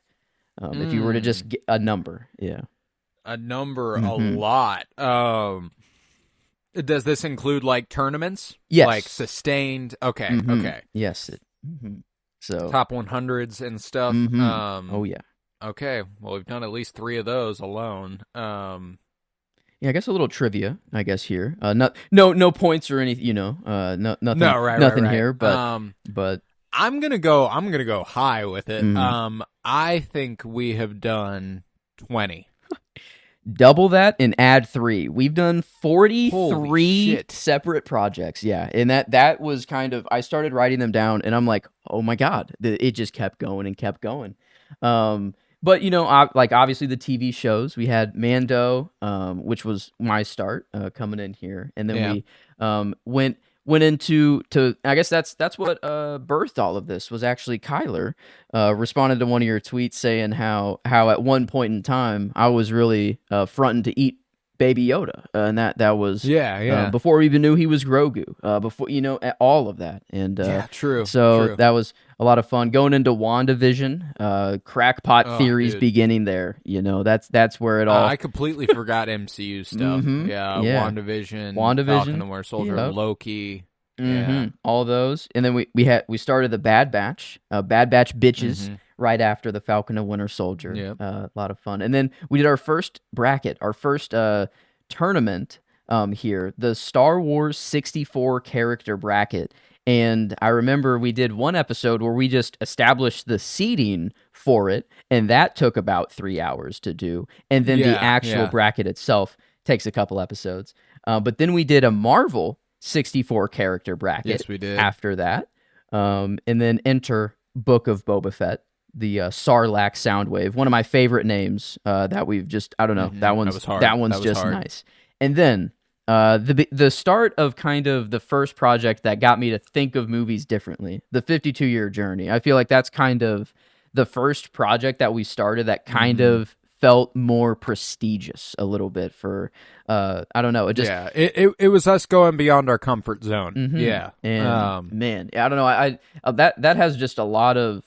If you were to just get a number, A number, a lot. Does this include like tournaments? Yes. Like sustained? Okay, okay. Yes. So top 100s and stuff. Oh, yeah. Okay, well, we've done at least 3 of those alone. Yeah, I guess a little trivia. I guess here, no points or anything. Nothing. Nothing here. But I'm gonna go high with it. I think we have done 20. Double that and add 3. We've done 43 separate projects. Yeah, and that was kind of. I started writing them down, and I'm like, oh my god, it just kept going and kept going. But, like, obviously the TV shows, we had Mando, which was my start coming in here. And then we went into, I guess that's what birthed all of this, was actually Kyler responded to one of your tweets saying how at one point in time I was really fronting to eat Baby Yoda. And that was before we even knew he was Grogu, before, all of that. And true. So true. that was a lot of fun going into WandaVision, crackpot theories beginning there. That's where it all. I completely forgot MCU stuff. WandaVision, Falcon and Winter Soldier, Loki. All those, and then we started the Bad Batch, bitches. Right after the Falcon and Winter Soldier. A lot of fun. And then we did our first bracket, our first tournament here, the Star Wars 64 character bracket. And I remember we did one episode where we just established the seating for it, and that took about 3 hours to do. And then the actual bracket itself takes a couple episodes. But then we did a Marvel 64 character bracket. Yes, we did. After that. And then enter Book of Boba Fett. The Sarlacc Soundwave, one of my favorite names that we've just, I don't know, that one's just hard. Nice. And then the start of kind of the first project that got me to think of movies differently, the 52-year journey. I feel like that's kind of the first project that we started that kind of felt more prestigious a little bit for, I don't know. It just, it was us going beyond our comfort zone. And man, I don't know. I that has just a lot of,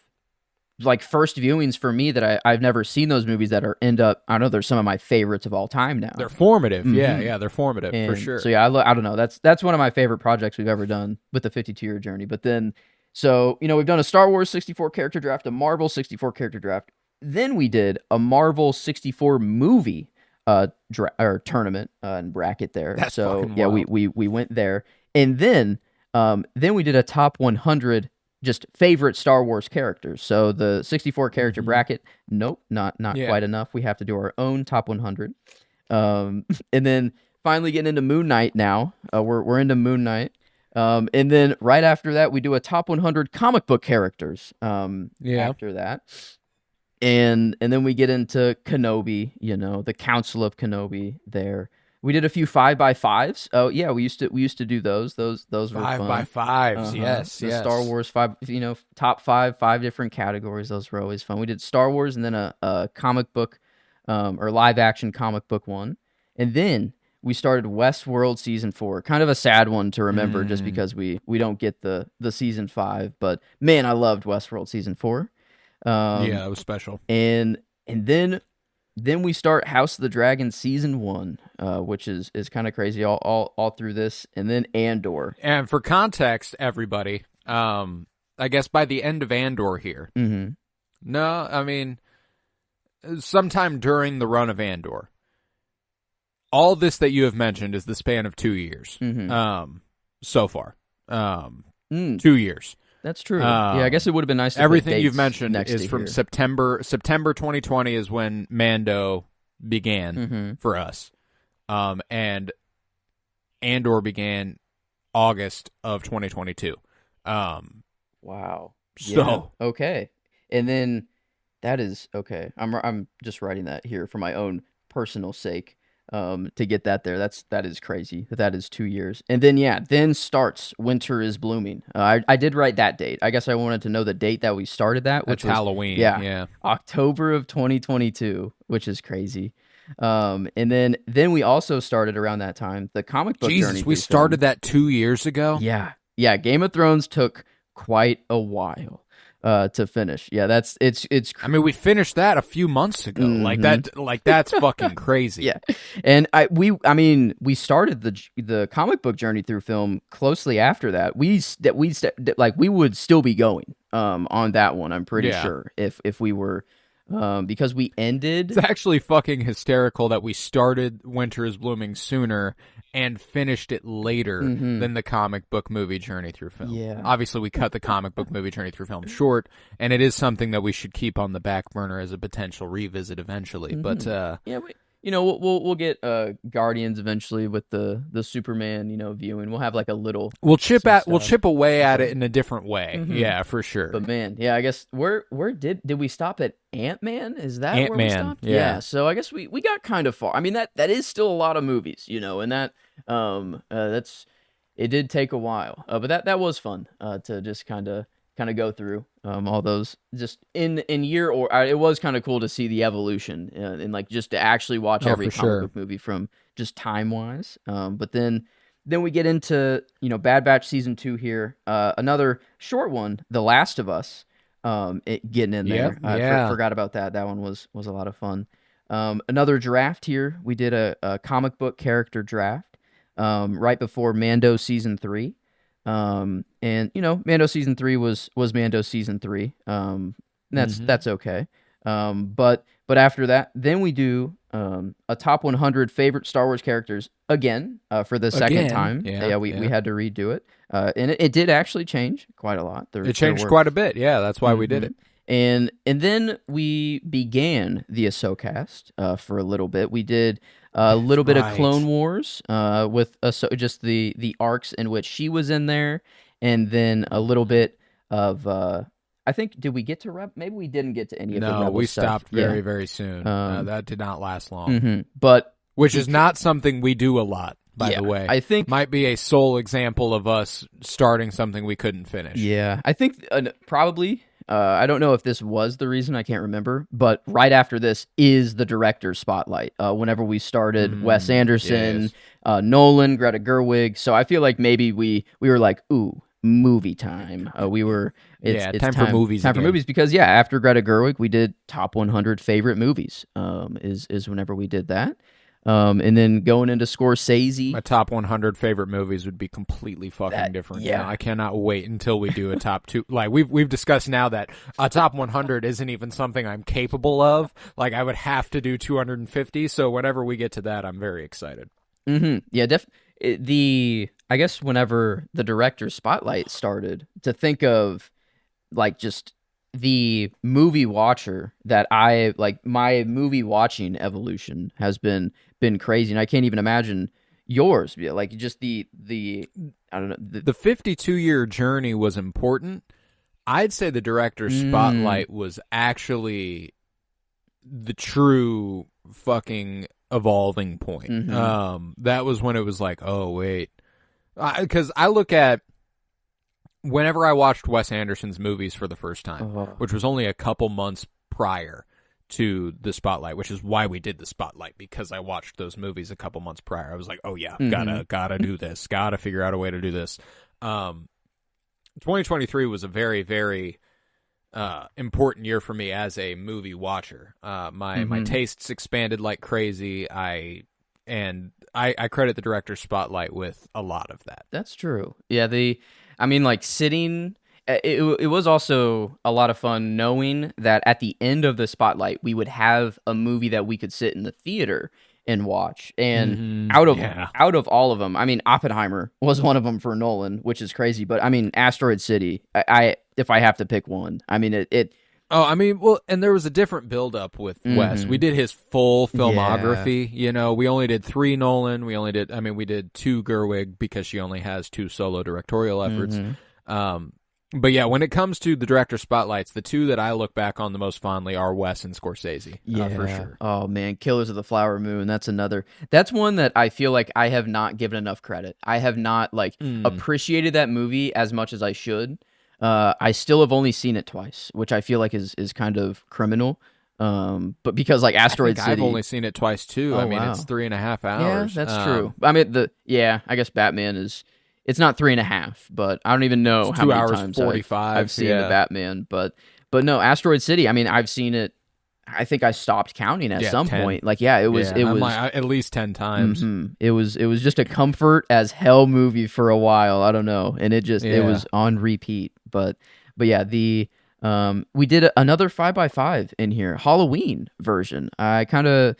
like, first viewings for me that I've never seen those movies that I don't know, they're some of my favorites of all time now. They're formative. Yeah, they're formative for sure. So yeah, I don't know. That's one of my favorite projects we've ever done with the 52-year journey. But then, so, we've done a Star Wars 64 character draft, a Marvel 64 character draft. Then we did a Marvel 64 movie tournament and bracket there. That's so fucking yeah, wild. we went there. And then we did a top 100 just favorite Star Wars characters. So the 64 character bracket, nope, not quite enough. We have to do our own top 100. And then finally getting into Moon Knight now. We're into Moon Knight. And then right after that, we do a top 100 comic book characters. After that. And then we get into Kenobi, the Council of Kenobi there. We did a few 5x5s. Oh yeah, we used to do those. Those were fun. 5x5s. Yes, the Star Wars 5, top 5 different categories. Those were always fun. We did Star Wars and then a comic book, or live action comic book one, and then we started Westworld season 4. Kind of a sad one to remember, just because we don't get the season 5. But man, I loved Westworld season 4. Yeah, it was special. And then we start House of the Dragon season 1, which is kind of crazy all through this, and then Andor. And for context, everybody, I guess by the end of Andor here. Mm-hmm. No, I mean, sometime during the run of Andor. All this that you have mentioned is the span of 2 years. Mm-hmm. So far. 2 years. That's true. Yeah, I guess it would have been nice to everything put you've dates mentioned next is to from here. September 2020 is when Mando began for us. And Andor began August of 2022. Wow. So Yeah. Okay. And then that is okay. I'm just writing that here for my own personal sake. To get that there, that is crazy. That is 2 years, and then starts Winter is Blooming. I did write that date. I guess I wanted to know the date that we started that, which that's was Halloween. Yeah, October of 2022, which is crazy. And then we also started around that time the comic book journey. We started that 2 years ago. Yeah. Game of Thrones took quite a while to finish. Yeah, it's. I mean, we finished that a few months ago. That's fucking crazy. Yeah, and we started the comic book journey through film closely after that. We would still be going on that one. I'm pretty sure if we were. Because we ended. It's actually fucking hysterical that we started Winter is Blooming sooner and finished it later than the comic book movie journey through film. Yeah. Obviously, we cut the comic book movie journey through film short, and it is something that we should keep on the back burner as a potential revisit eventually. But we'll get Guardians eventually with the Superman viewing. We'll have like a little. We'll chip away at it in a different way. Yeah, for sure. But man, yeah, I guess where did we stop at Ant-Man? Is that Ant-Man, where we stopped? yeah. So I guess we got kind of far. I mean that is still a lot of movies, and that it did take a while. But that was fun to just kind of go through all those just in year, or it was kind of cool to see the evolution and like just to actually watch every comic book movie from just time wise. But then we get into Bad Batch season 2 here, another short one, The Last of Us, getting in there. I forgot about that. That one was a lot of fun. Another draft here. We did a comic book character draft right before Mando season 3. And Mando season 3 was Mando season 3. And that's okay. But after that, then we do a top 100 favorite Star Wars characters again for the second time. We had to redo it. And it did actually change quite a lot. It changed quite a bit. Yeah, that's why we did it. And then we began the Ahsokast for a little bit. We did a little bit of Clone Wars with just the arcs in which she was in there, and then a little bit of I think, did we get to maybe we didn't get to any of the Rebel we stuff. stopped very, very soon. That did not last long. But which is not something we do a lot, by the way. I think might be a sole example of us starting something we couldn't finish. Yeah, I think probably. I don't know if this was the reason, I can't remember, but right after this is the director's spotlight. Whenever we started Wes Anderson, Nolan, Greta Gerwig, so I feel like maybe we were like, ooh, movie time. It's time for movies. Time for movies because after Greta Gerwig, we did top 100 favorite movies. Is whenever we did that. And then going into Scorsese. My top 100 favorite movies would be completely fucking different. Yeah. I cannot wait until we do a top 2. Like we've discussed now that a top 100 isn't even something I'm capable of. Like I would have to do 250. So whenever we get to that, I'm very excited. Yeah, I guess whenever the director's spotlight started, to think of like just the movie watcher that I like, my movie watching evolution has been crazy, and I can't even imagine yours. Yeah, like just the I don't know. The 52-year journey was important. I'd say the director's spotlight was actually the true fucking evolving point. That was when it was like, oh wait, because I look at whenever I watched Wes Anderson's movies for the first time, which was only a couple months prior to the spotlight, which is why we did the spotlight, because I watched those movies a couple months prior. I was like, oh yeah, gotta do this, gotta figure out a way to do this. 2023 was a very, very important year for me as a movie watcher. My tastes expanded like crazy. I credit the director's spotlight with a lot of that. That's true. Yeah, like sitting. It was also a lot of fun knowing that at the end of the spotlight we would have a movie that we could sit in the theater and watch. And out of all of them, I mean, Oppenheimer was one of them for Nolan, which is crazy. But I mean, Asteroid City. I if I have to pick one, I mean it. Oh, I mean, well, and there was a different build-up with Wes. We did his full filmography. Yeah. You know, we only did 3 Nolan. We did 2 Gerwig because she only has 2 solo directorial efforts. But yeah, when it comes to the director spotlights, the 2 that I look back on the most fondly are Wes and Scorsese. For sure. Oh man, Killers of the Flower Moon. That's one that I feel like I have not given enough credit. I have not appreciated that movie as much as I should. I still have only seen it twice, which I feel like is kind of criminal. But because like Asteroid City, I've only seen it twice too. Oh, I mean, wow. it's 3.5 hours. Yeah, that's true. I mean, I guess Batman is. It's not 3.5, but I don't even know how many times 45, I've seen the Batman. But no, Asteroid City. I mean, I've seen it. I think I stopped counting at some 10. point. Like, it was like, at least 10 times. It was just a comfort as hell movie for a while. I don't know, and it was on repeat. But yeah, we did another 5x5 in here, Halloween version. I kind of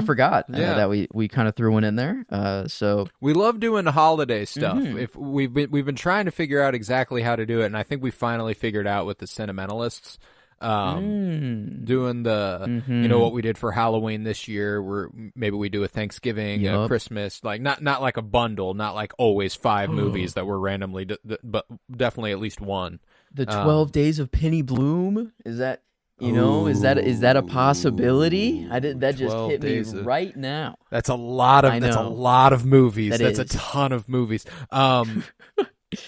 forgot that we kind of threw one in there. So we love doing holiday stuff. If we've been trying to figure out exactly how to do it, and I think we finally figured out with the Sentimentalists. Doing the what we did for Halloween this year, where maybe we do a Thanksgiving, a Christmas, like not like a bundle, not like always 5 movies that were randomly, but definitely at least one. The 12 Days of Penny Bloom, is that is that a possibility? That just hit me right now. That's a lot of movies. That's a ton of movies.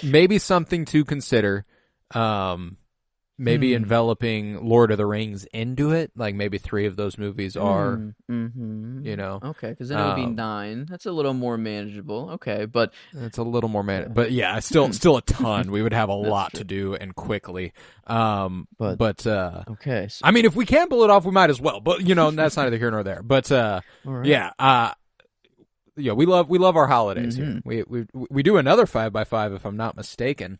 Maybe something to consider. Maybe enveloping Lord of the Rings into it, like maybe 3 of those movies are, Okay, because then it would be 9. That's a little more manageable. Okay, but it's a little more manageable. But yeah, still a ton. We would have a lot to do and quickly. Okay. So, I mean, if we can pull it off, we might as well. But that's neither here nor there. But right. We love our holidays here. We do another 5x5 if I'm not mistaken.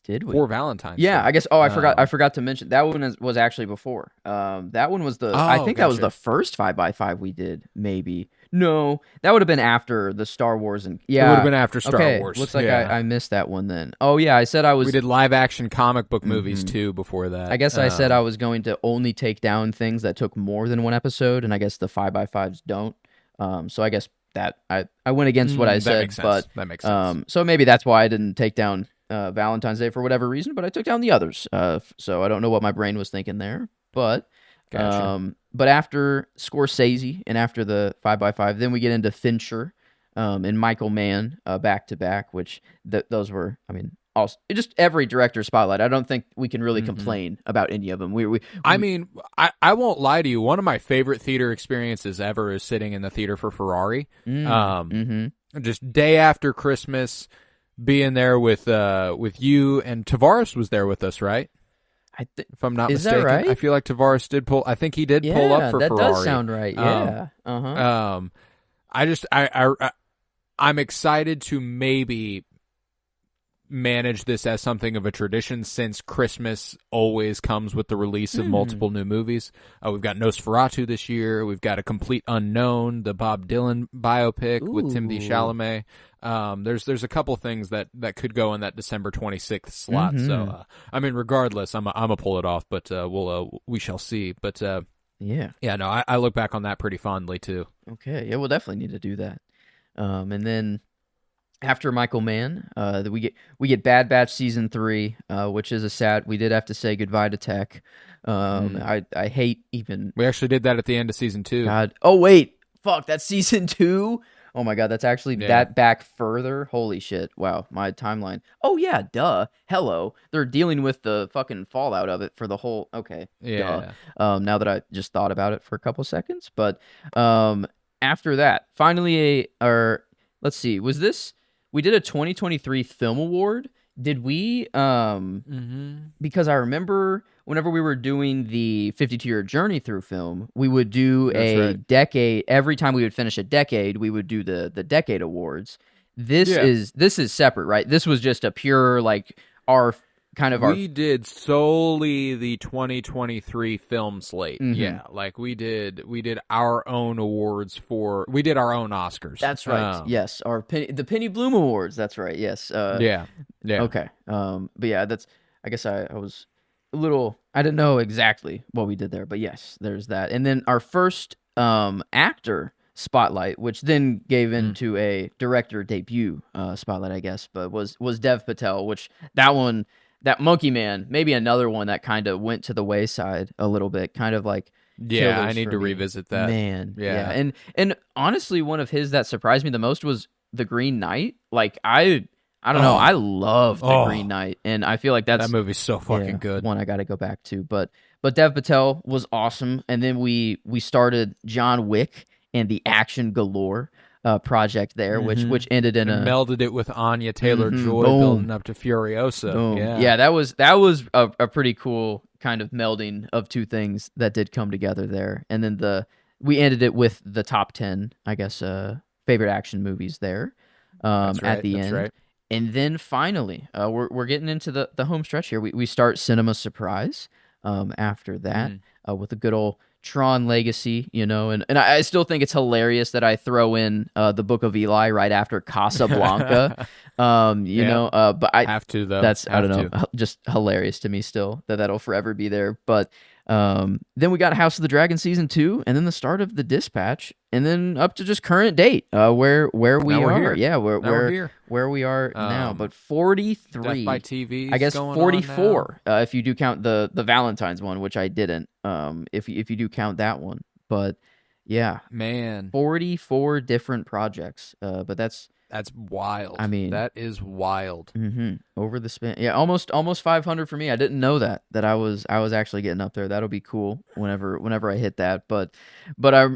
Did we? For Valentine's Day. I guess. Oh, I forgot to mention that one was actually before. That one was I think that was the first 5x5 we did. Maybe no, that would have been after the Star Wars it would have been after Star Wars. Looks like I missed that one then. Oh yeah, I said I was. We did live action comic book movies too before that. I guess I said I was going to only take down things that took more than one episode, and I guess the 5x5s don't. So I guess that I went against what I said, but that makes sense. So maybe that's why I didn't take down Valentine's Day for whatever reason, but I took down the others. So I don't know what my brain was thinking there. But but after Scorsese and after the 5x5, then we get into Fincher and Michael Mann back to back, which those were, I mean, also just every director spotlight. I don't think we can really complain about any of them. I mean, I won't lie to you. One of my favorite theater experiences ever is sitting in the theater for Ferrari. Just day after Christmas, being there with you, and Tavares was there with us, right? If I'm not mistaken, that right? I feel like Tavares did pull. I think he did pull up for Ferrari. That does sound right. Yeah. I'm excited to maybe manage this as something of a tradition, since Christmas always comes with the release of multiple new movies. We've got Nosferatu this year. We've got A Complete Unknown, the Bob Dylan biopic with Timothée Chalamet. There's a couple things that could go in that December 26th slot. So I mean, regardless, I'm a pull it off, but we shall see. But no, I look back on that pretty fondly too. Okay, yeah, we'll definitely need to do that. And then after Michael Mann, we get Bad Batch season 3, which is a sad. We did have to say goodbye to Tech. I hate even. We actually did that at the end of season 2. God. Oh wait, fuck, that's season 2. Oh my god, that's actually that back further. Holy shit! Wow, my timeline. Oh yeah, duh. Hello, they're dealing with the fucking fallout of it for the whole. Okay, yeah. Duh. Now that I just thought about it for a couple seconds, but after that, finally, let's see, was this? We did a 2023 film award. Did we? Because I remember whenever we were doing the 52-year journey through film, we would do decade. Every time we would finish a decade, we would do the decade awards. This is separate, right? This was just a pure like our kind of we did solely the 2023 film slate. Yeah, like we did our own awards we did our own Oscars. That's right. Yes, the Penny Bloom Awards. That's right. Yes. Yeah. Okay. But yeah, I guess I was a little. I didn't know exactly what we did there, but yes, there's that. And then our first actor spotlight, which then gave into a director debut spotlight, I guess, but was Dev Patel, which that Monkey Man, maybe another one that kind of went to the wayside a little bit, kind of like I need to revisit that. Man, yeah. And honestly, one of his that surprised me the most was The Green Knight. Like I don't know, I love The Green Knight, and I feel like that movie's so fucking good. One I got to go back to, but Dev Patel was awesome, and then we started John Wick and the Action Galore project there, which ended in melded it with Anya Taylor-Joy building up to Furiosa. Boom. Yeah, that was a pretty cool kind of melding of two things that did come together there. And then we ended it with the top 10, I guess, favorite action movies there at the end. Right. And then finally, we're getting into the home stretch here. We start Cinema Surprise after that with a good old Tron Legacy, and I still think it's hilarious that I throw in the Book of Eli right after Casablanca, but I have to though. That's I don't know, just hilarious to me still that'll forever be there. But then we got House of the Dragon season 2, and then the start of The Dispatch, and then up to just current date where we are. Here. Yeah, where we are now. But 43. Death by TV. I guess 44 if you do count the Valentine's one, which I didn't. If you do count that one, but yeah, man, 44 different projects. But that's wild. I mean, that is wild. Over the span, yeah, almost 500 for me. I didn't know that I was actually getting up there. That'll be cool whenever I hit that. But I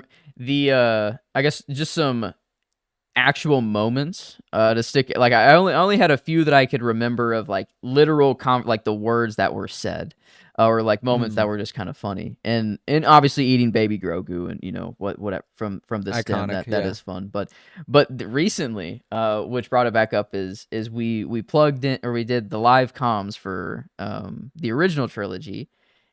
guess just some actual moments to stick. Like I only had a few that I could remember of like literal like the words that were said. Or like moments that were just kind of funny, and obviously eating baby Grogu, and what from the stem that is fun. But recently, which brought it back up is we plugged in, or we did the live comms for the original trilogy,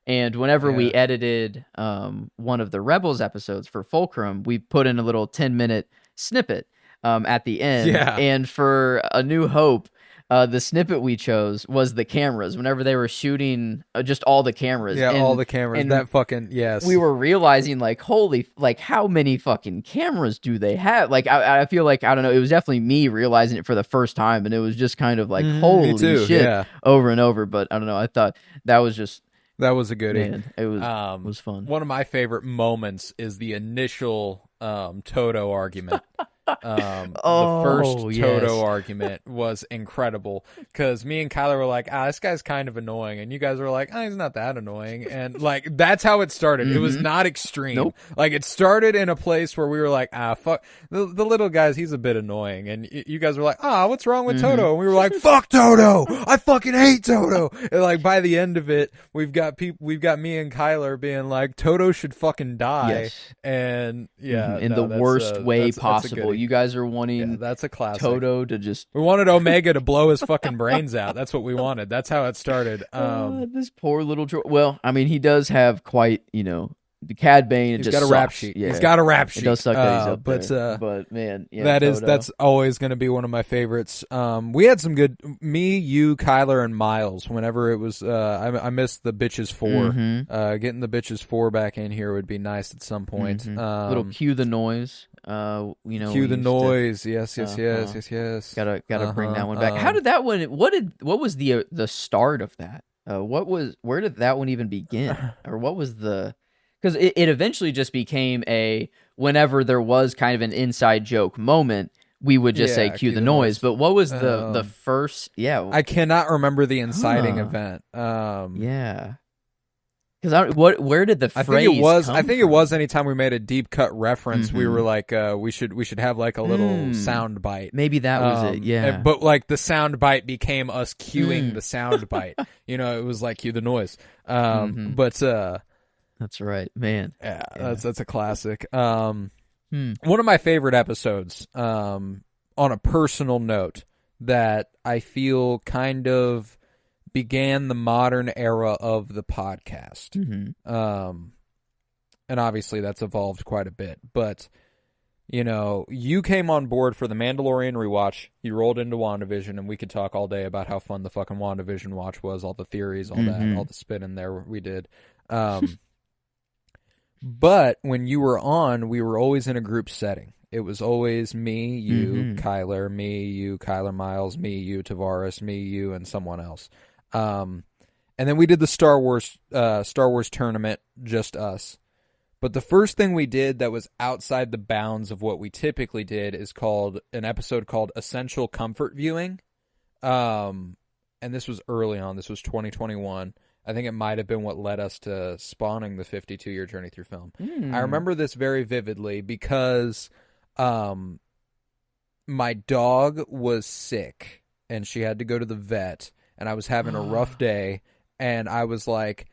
and whenever we edited one of the Rebels episodes for Fulcrum, we put in a little 10-minute snippet at the end, and for A New Hope. The snippet we chose was the cameras. Whenever they were shooting, just all the cameras. Yeah, all the cameras. And that fucking yes. We were realizing like, holy, like how many fucking cameras do they have? Like I feel like I don't know. It was definitely me realizing it for the first time, and it was just kind of like holy shit over and over. But I don't know. I thought that was a goodie. Man, it was fun. One of my favorite moments is the initial Toto argument. The first Toto argument was incredible because me and Kyler were like, this guy's kind of annoying, and you guys were like, he's not that annoying, and like that's how it started. It was not extreme. Nope. Like it started in a place where we were like, fuck the little guy's, he's a bit annoying, and you guys were like, what's wrong with Toto? And we were like, fuck Toto, I fucking hate Toto. And like by the end of it, we've got me and Kyler being like, Toto should fucking die, and in the worst way possible. you guys are wanting that's a classic. Toto to just... We wanted Omega to blow his fucking brains out. That's what we wanted. That's how it started. This poor little droid. Well, I mean, he does have quite, the Cad Bane. He's got a rap sheet. Yeah. He's got a rap sheet. It does suck that he's up there. But man, that's always going to be one of my favorites. We had some good, me, you, Kyler, and Miles. Whenever it was, I missed the Bitches 4. Getting the Bitches 4 back in here would be nice at some point. Little cue the noise. Cue the noise. Yes. Gotta bring that one back. How did that one? What was the start of that? Where did that one even begin? Or what was the? Because it eventually just became whenever there was kind of an inside joke moment, we would just say cue the noise. But what was the first? Yeah, I cannot remember the inciting event. Because where did the phrase? I think it was anytime we made a deep cut reference, we were like, we should have like a little sound bite. Maybe that was it. Yeah, but like the sound bite became us cueing the sound bite. It was like cue the noise. But that's right, man. Yeah, that's a classic. One of my favorite episodes, on a personal note, that I feel kind of began the modern era of the podcast. And obviously that's evolved quite a bit. But, you came on board for the Mandalorian rewatch. You rolled into WandaVision, and we could talk all day about how fun the fucking WandaVision watch was, all the theories, all that, all the spin in there we did. But when you were on, we were always in a group setting. It was always me, you, Kyler, me, you, Kyler Miles, me, you, Tavares, me, you, and someone else. And then we did the Star Wars tournament, just us. But the first thing we did that was outside the bounds of what we typically did is an episode called Essential Comfort Viewing. And this was early on. This was 2021. I think it might have been what led us to spawning the 52-year journey through film. I remember this very vividly because my dog was sick and she had to go to the vet, and I was having a rough day, and I was like,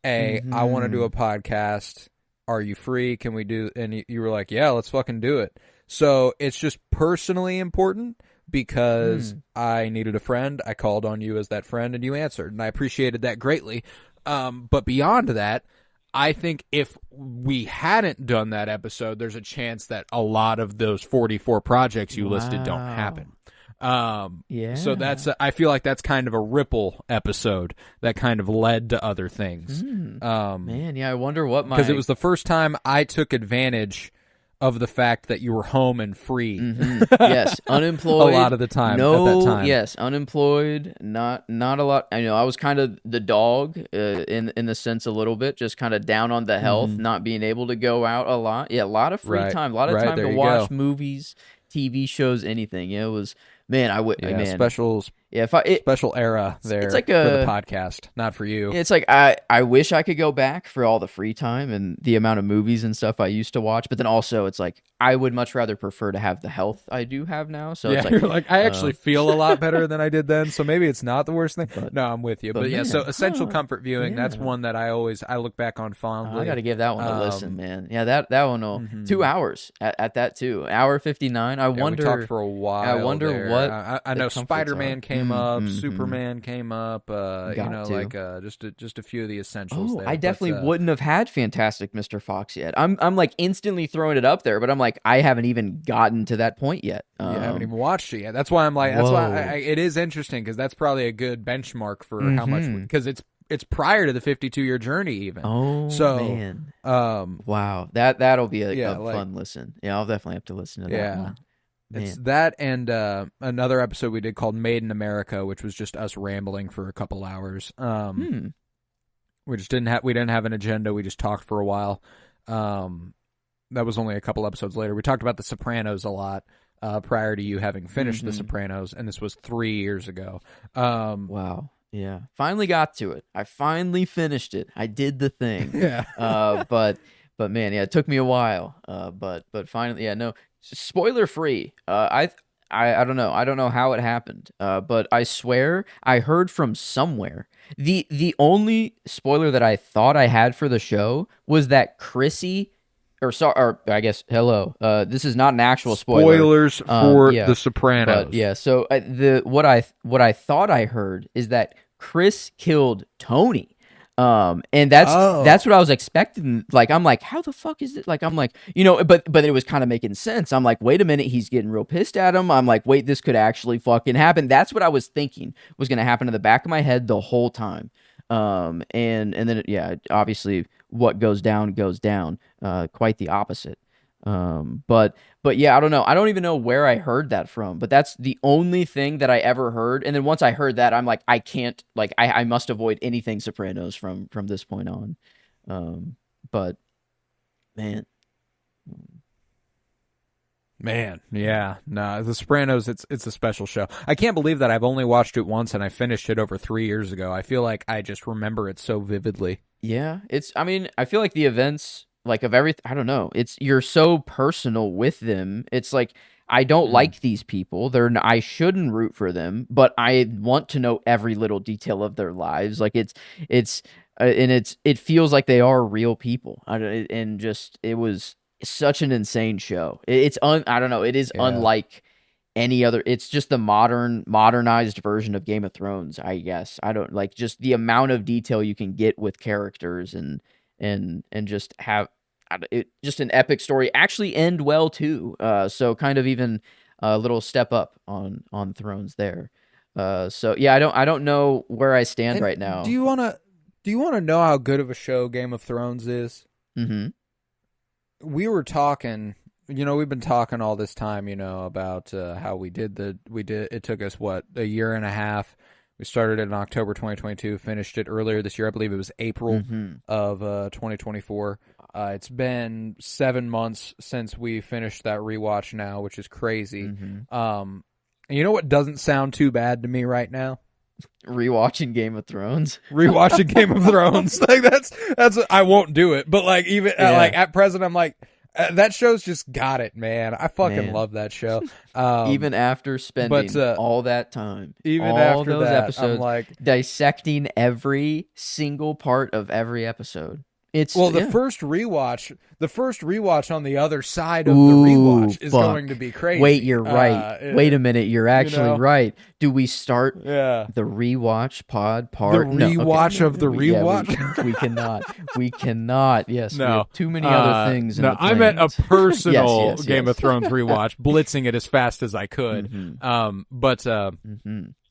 hey, I want to do a podcast. Are you free? Can we do? And you were like, yeah, let's fucking do it. So it's just personally important because I needed a friend. I called on you as that friend, and you answered, and I appreciated that greatly. But beyond that, I think if we hadn't done that episode, there's a chance that a lot of those 44 projects you listed don't happen. So I feel like that's kind of a ripple episode that kind of led to other things. Man, I wonder what because it was the first time I took advantage of the fact that you were home and free. Yes, unemployed a lot of the time. At that time. Yes, unemployed. Not a lot. I know I was kind of the dog in the sense a little bit, just kind of down on the health, not being able to go out a lot. Yeah, a lot of free time, a lot of time to watch movies, TV shows, anything. It was. Man, special era there it's like for the podcast, not for you. It's like I wish I could go back for all the free time and the amount of movies and stuff I used to watch, but then also it's like I would much rather prefer to have the health I do have now. So it's like, you're like I actually feel a lot better than I did then, so maybe it's not the worst thing. No, I'm with you. But yeah, so Essential Comfort Viewing, that's one that I look back on fondly. I got to give that one a listen, man. Yeah, that one will 2 hours at that too. Hour 59. I wonder. We talked for a while. I wonder there. what I know Spider-Man came up, Superman came up, just a few of the essentials there. I definitely wouldn't have had Fantastic Mr. Fox yet. I'm like instantly throwing it up there, but I'm like, I haven't even gotten to that point yet. You haven't even watched it yet. That's why I'm like, it is interesting because that's probably a good benchmark for how much, because it's prior to the 52-year journey even. Oh, so, man. Wow. That'll be a fun listen. Yeah, I'll definitely have to listen to that one. It's that and another episode we did called Made in America, which was just us rambling for a couple hours. We just didn't have an agenda. We just talked for a while. That was only a couple episodes later. We talked about The Sopranos a lot prior to you having finished The Sopranos, and this was 3 years ago. Wow. Yeah. Finally got to it. I finally finished it. I did the thing. Yeah. But man, yeah, it took me a while. But finally, yeah, no. Spoiler free. I don't know. I don't know how it happened. But I swear I heard from somewhere. The only spoiler that I thought I had for the show was that Chrissy or I guess hello. This is not an actual spoiler. Spoilers for Yeah, The Sopranos. but yeah. So what I thought I heard is that Chris killed Tony. And that's what I was expecting. Like, I'm like, how the fuck is it? Like, I'm like, but it was kind of making sense. I'm like, wait a minute, he's getting real pissed at him. I'm like, wait, this could actually fucking happen. That's what I was thinking was going to happen in the back of my head the whole time. And then obviously what goes down goes down. Quite the opposite. But yeah, I don't know. I don't even know where I heard that from, but that's the only thing that I ever heard. And then once I heard that, I'm like, I can't, like, I must avoid anything Sopranos from this point on. But man, Yeah, no, The Sopranos, it's a special show. I can't believe that I've only watched it once and I finished it over 3 years ago. I feel like I just remember it so vividly. yeah, I mean, I feel like the events, like, of everything, I don't know. You're so personal with them. It's like, I don't like these people. I shouldn't root for them, but I want to know every little detail of their lives. Like, it feels like they are real people. And just, it was such an insane show. I don't know. It is unlike any other. It's just the modernized version of Game of Thrones, I guess. I don't like just the amount of detail you can get with characters and just have just an epic story actually end well too. So kind of even a little step up on Thrones there. So yeah, I don't know where I stand right now. Do you want to know how good of a show Game of Thrones is? Mm-hmm. We were talking, we've been talking all this time, about how it took us, a year and a half. We started it in October 2022, finished it earlier this year. I believe it was April of 2024. It's been 7 months since we finished that rewatch now, which is crazy. And you know what doesn't sound too bad to me right now? Rewatching Game of Thrones. Rewatching Game of Thrones. Like that's I won't do it, but like even at present I'm like that show's just got it, man. I fucking love that show. Even after spending all that time, even all after those that, episodes, I'm like dissecting every single part of every episode. The first rewatch on the other side of the rewatch is going to be crazy. Wait, you're right. Wait a minute, you're actually right. Do we start the rewatch part? The rewatch of the rewatch? Yeah, we cannot. We cannot. Yes, no. We have too many other things. No, I meant a personal Game of Thrones rewatch, blitzing it as fast as I could.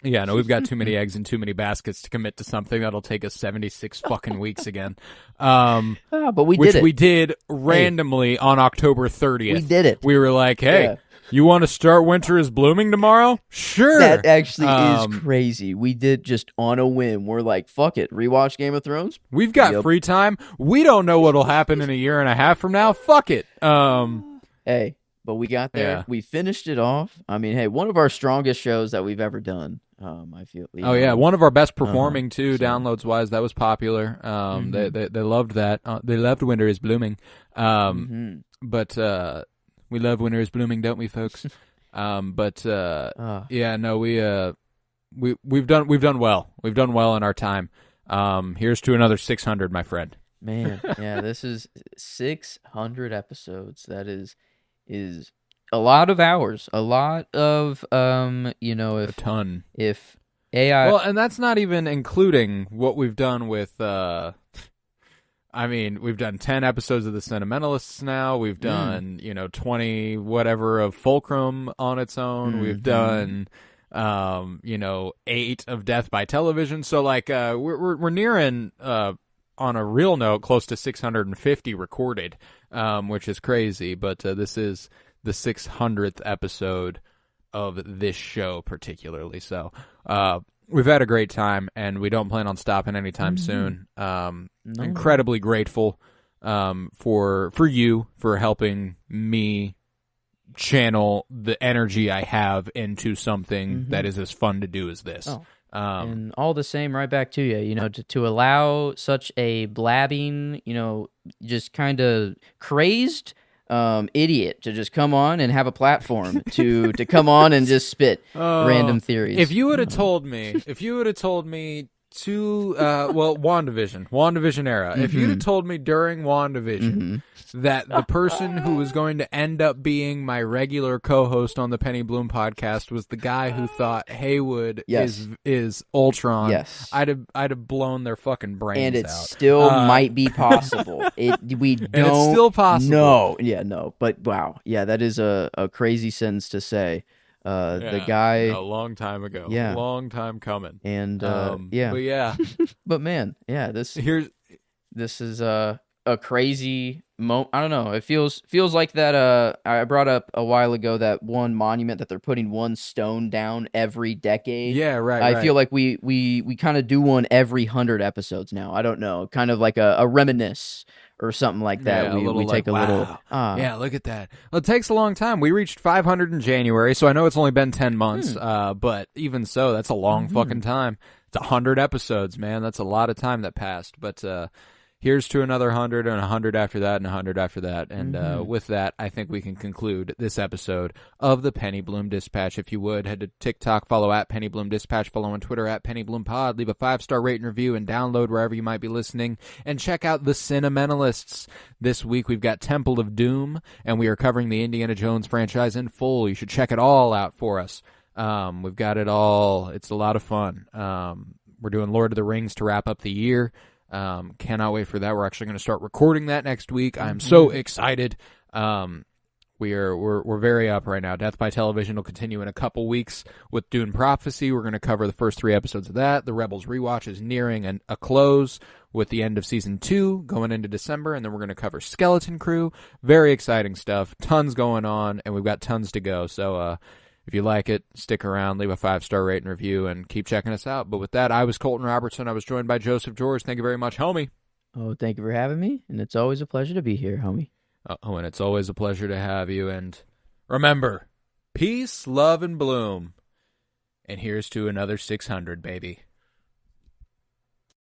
Yeah, no, we've got too many eggs in too many baskets to commit to something that'll take us 76 fucking weeks again. But we did it. Which we did randomly on October 30th. We did it. We were like, hey, you want to start Winter is Blooming tomorrow? Sure. That actually is crazy. We did just on a whim. We're like, fuck it, rewatch Game of Thrones? We've got free time. We don't know what'll happen in a year and a half from now. Fuck it. Hey, but we got there. Yeah. We finished it off. I mean, hey, one of our strongest shows that we've ever done. I feel. One of our best performing too, downloads wise. That was popular. They loved that. They loved Winter is Blooming. But we love Winter is Blooming, don't we, folks? We've done well. We've done well in our time. Here's to another 600, my friend. Man, yeah, this is 600 episodes. That is a lot of hours, a lot of a ton. If AI, well, and that's not even including what we've done with. We've done 10 episodes of The Sentimentalists now. We've done 20 whatever of Fulcrum on its own. We've done 8 of Death by Television. So like we're nearing on a real note close to 650 recorded, which is crazy. But this is the 600th episode of this show particularly. So we've had a great time, and we don't plan on stopping anytime soon. Incredibly grateful for you for helping me channel the energy I have into something that is as fun to do as this. And all the same, right back to you, to allow such a blabbing, just kind of crazed idiot to just come on and have a platform to come on and just spit random theories. If you would have told me WandaVision era. If you'd have told me during WandaVision that the person who was going to end up being my regular co-host on the Penny Bloom podcast was the guy who thought Haywood is Ultron, I'd have blown their fucking brains out. And it still might be possible. We don't and it's still possible. No. But wow, that is a crazy sentence to say. The guy a long time ago, long time coming, and but man, this is a crazy moment. I don't know. It feels like that. I brought up a while ago that one monument that they're putting one stone down every decade. Yeah, right. I feel like we kind of do one every 100 episodes now. I don't know, kind of like a reminisce or something like that. We take a little. Yeah, look at that. Well, it takes a long time. We reached 500 in January, so I know it's only been 10 months. But even so, that's a long fucking time. It's 100 episodes, man. That's a lot of time that passed. But here's to another 100 and 100 after that and 100 after that. And with that, I think we can conclude this episode of the Penny Bloom Dispatch. If you would, head to TikTok, follow at Penny Bloom Dispatch, follow on Twitter at Penny Bloom Pod, leave a 5-star rate and review, and download wherever you might be listening. And check out The Cinementalists. This week we've got Temple of Doom, and we are covering the Indiana Jones franchise in full. You should check it all out for us. We've got it all. It's a lot of fun. We're doing Lord of the Rings to wrap up the year. Cannot wait for that. We're actually going to start recording that next week. I'm so excited. We're very up right now. Death by Television will continue in a couple weeks with Dune Prophecy. We're going to cover the first 3 episodes of that. The Rebels rewatch is nearing a close with the end of season 2 going into December, and then we're going to cover Skeleton Crew. Very exciting stuff. Tons going on, and we've got tons to go. So, if you like it, stick around, leave a 5-star rate and review, and keep checking us out. But with that, I was Colton Robertson. I was joined by Joseph George. Thank you very much, homie. Oh, thank you for having me, and it's always a pleasure to be here, homie. Oh, and it's always a pleasure to have you. And remember, peace, love, and bloom. And here's to another 600, baby.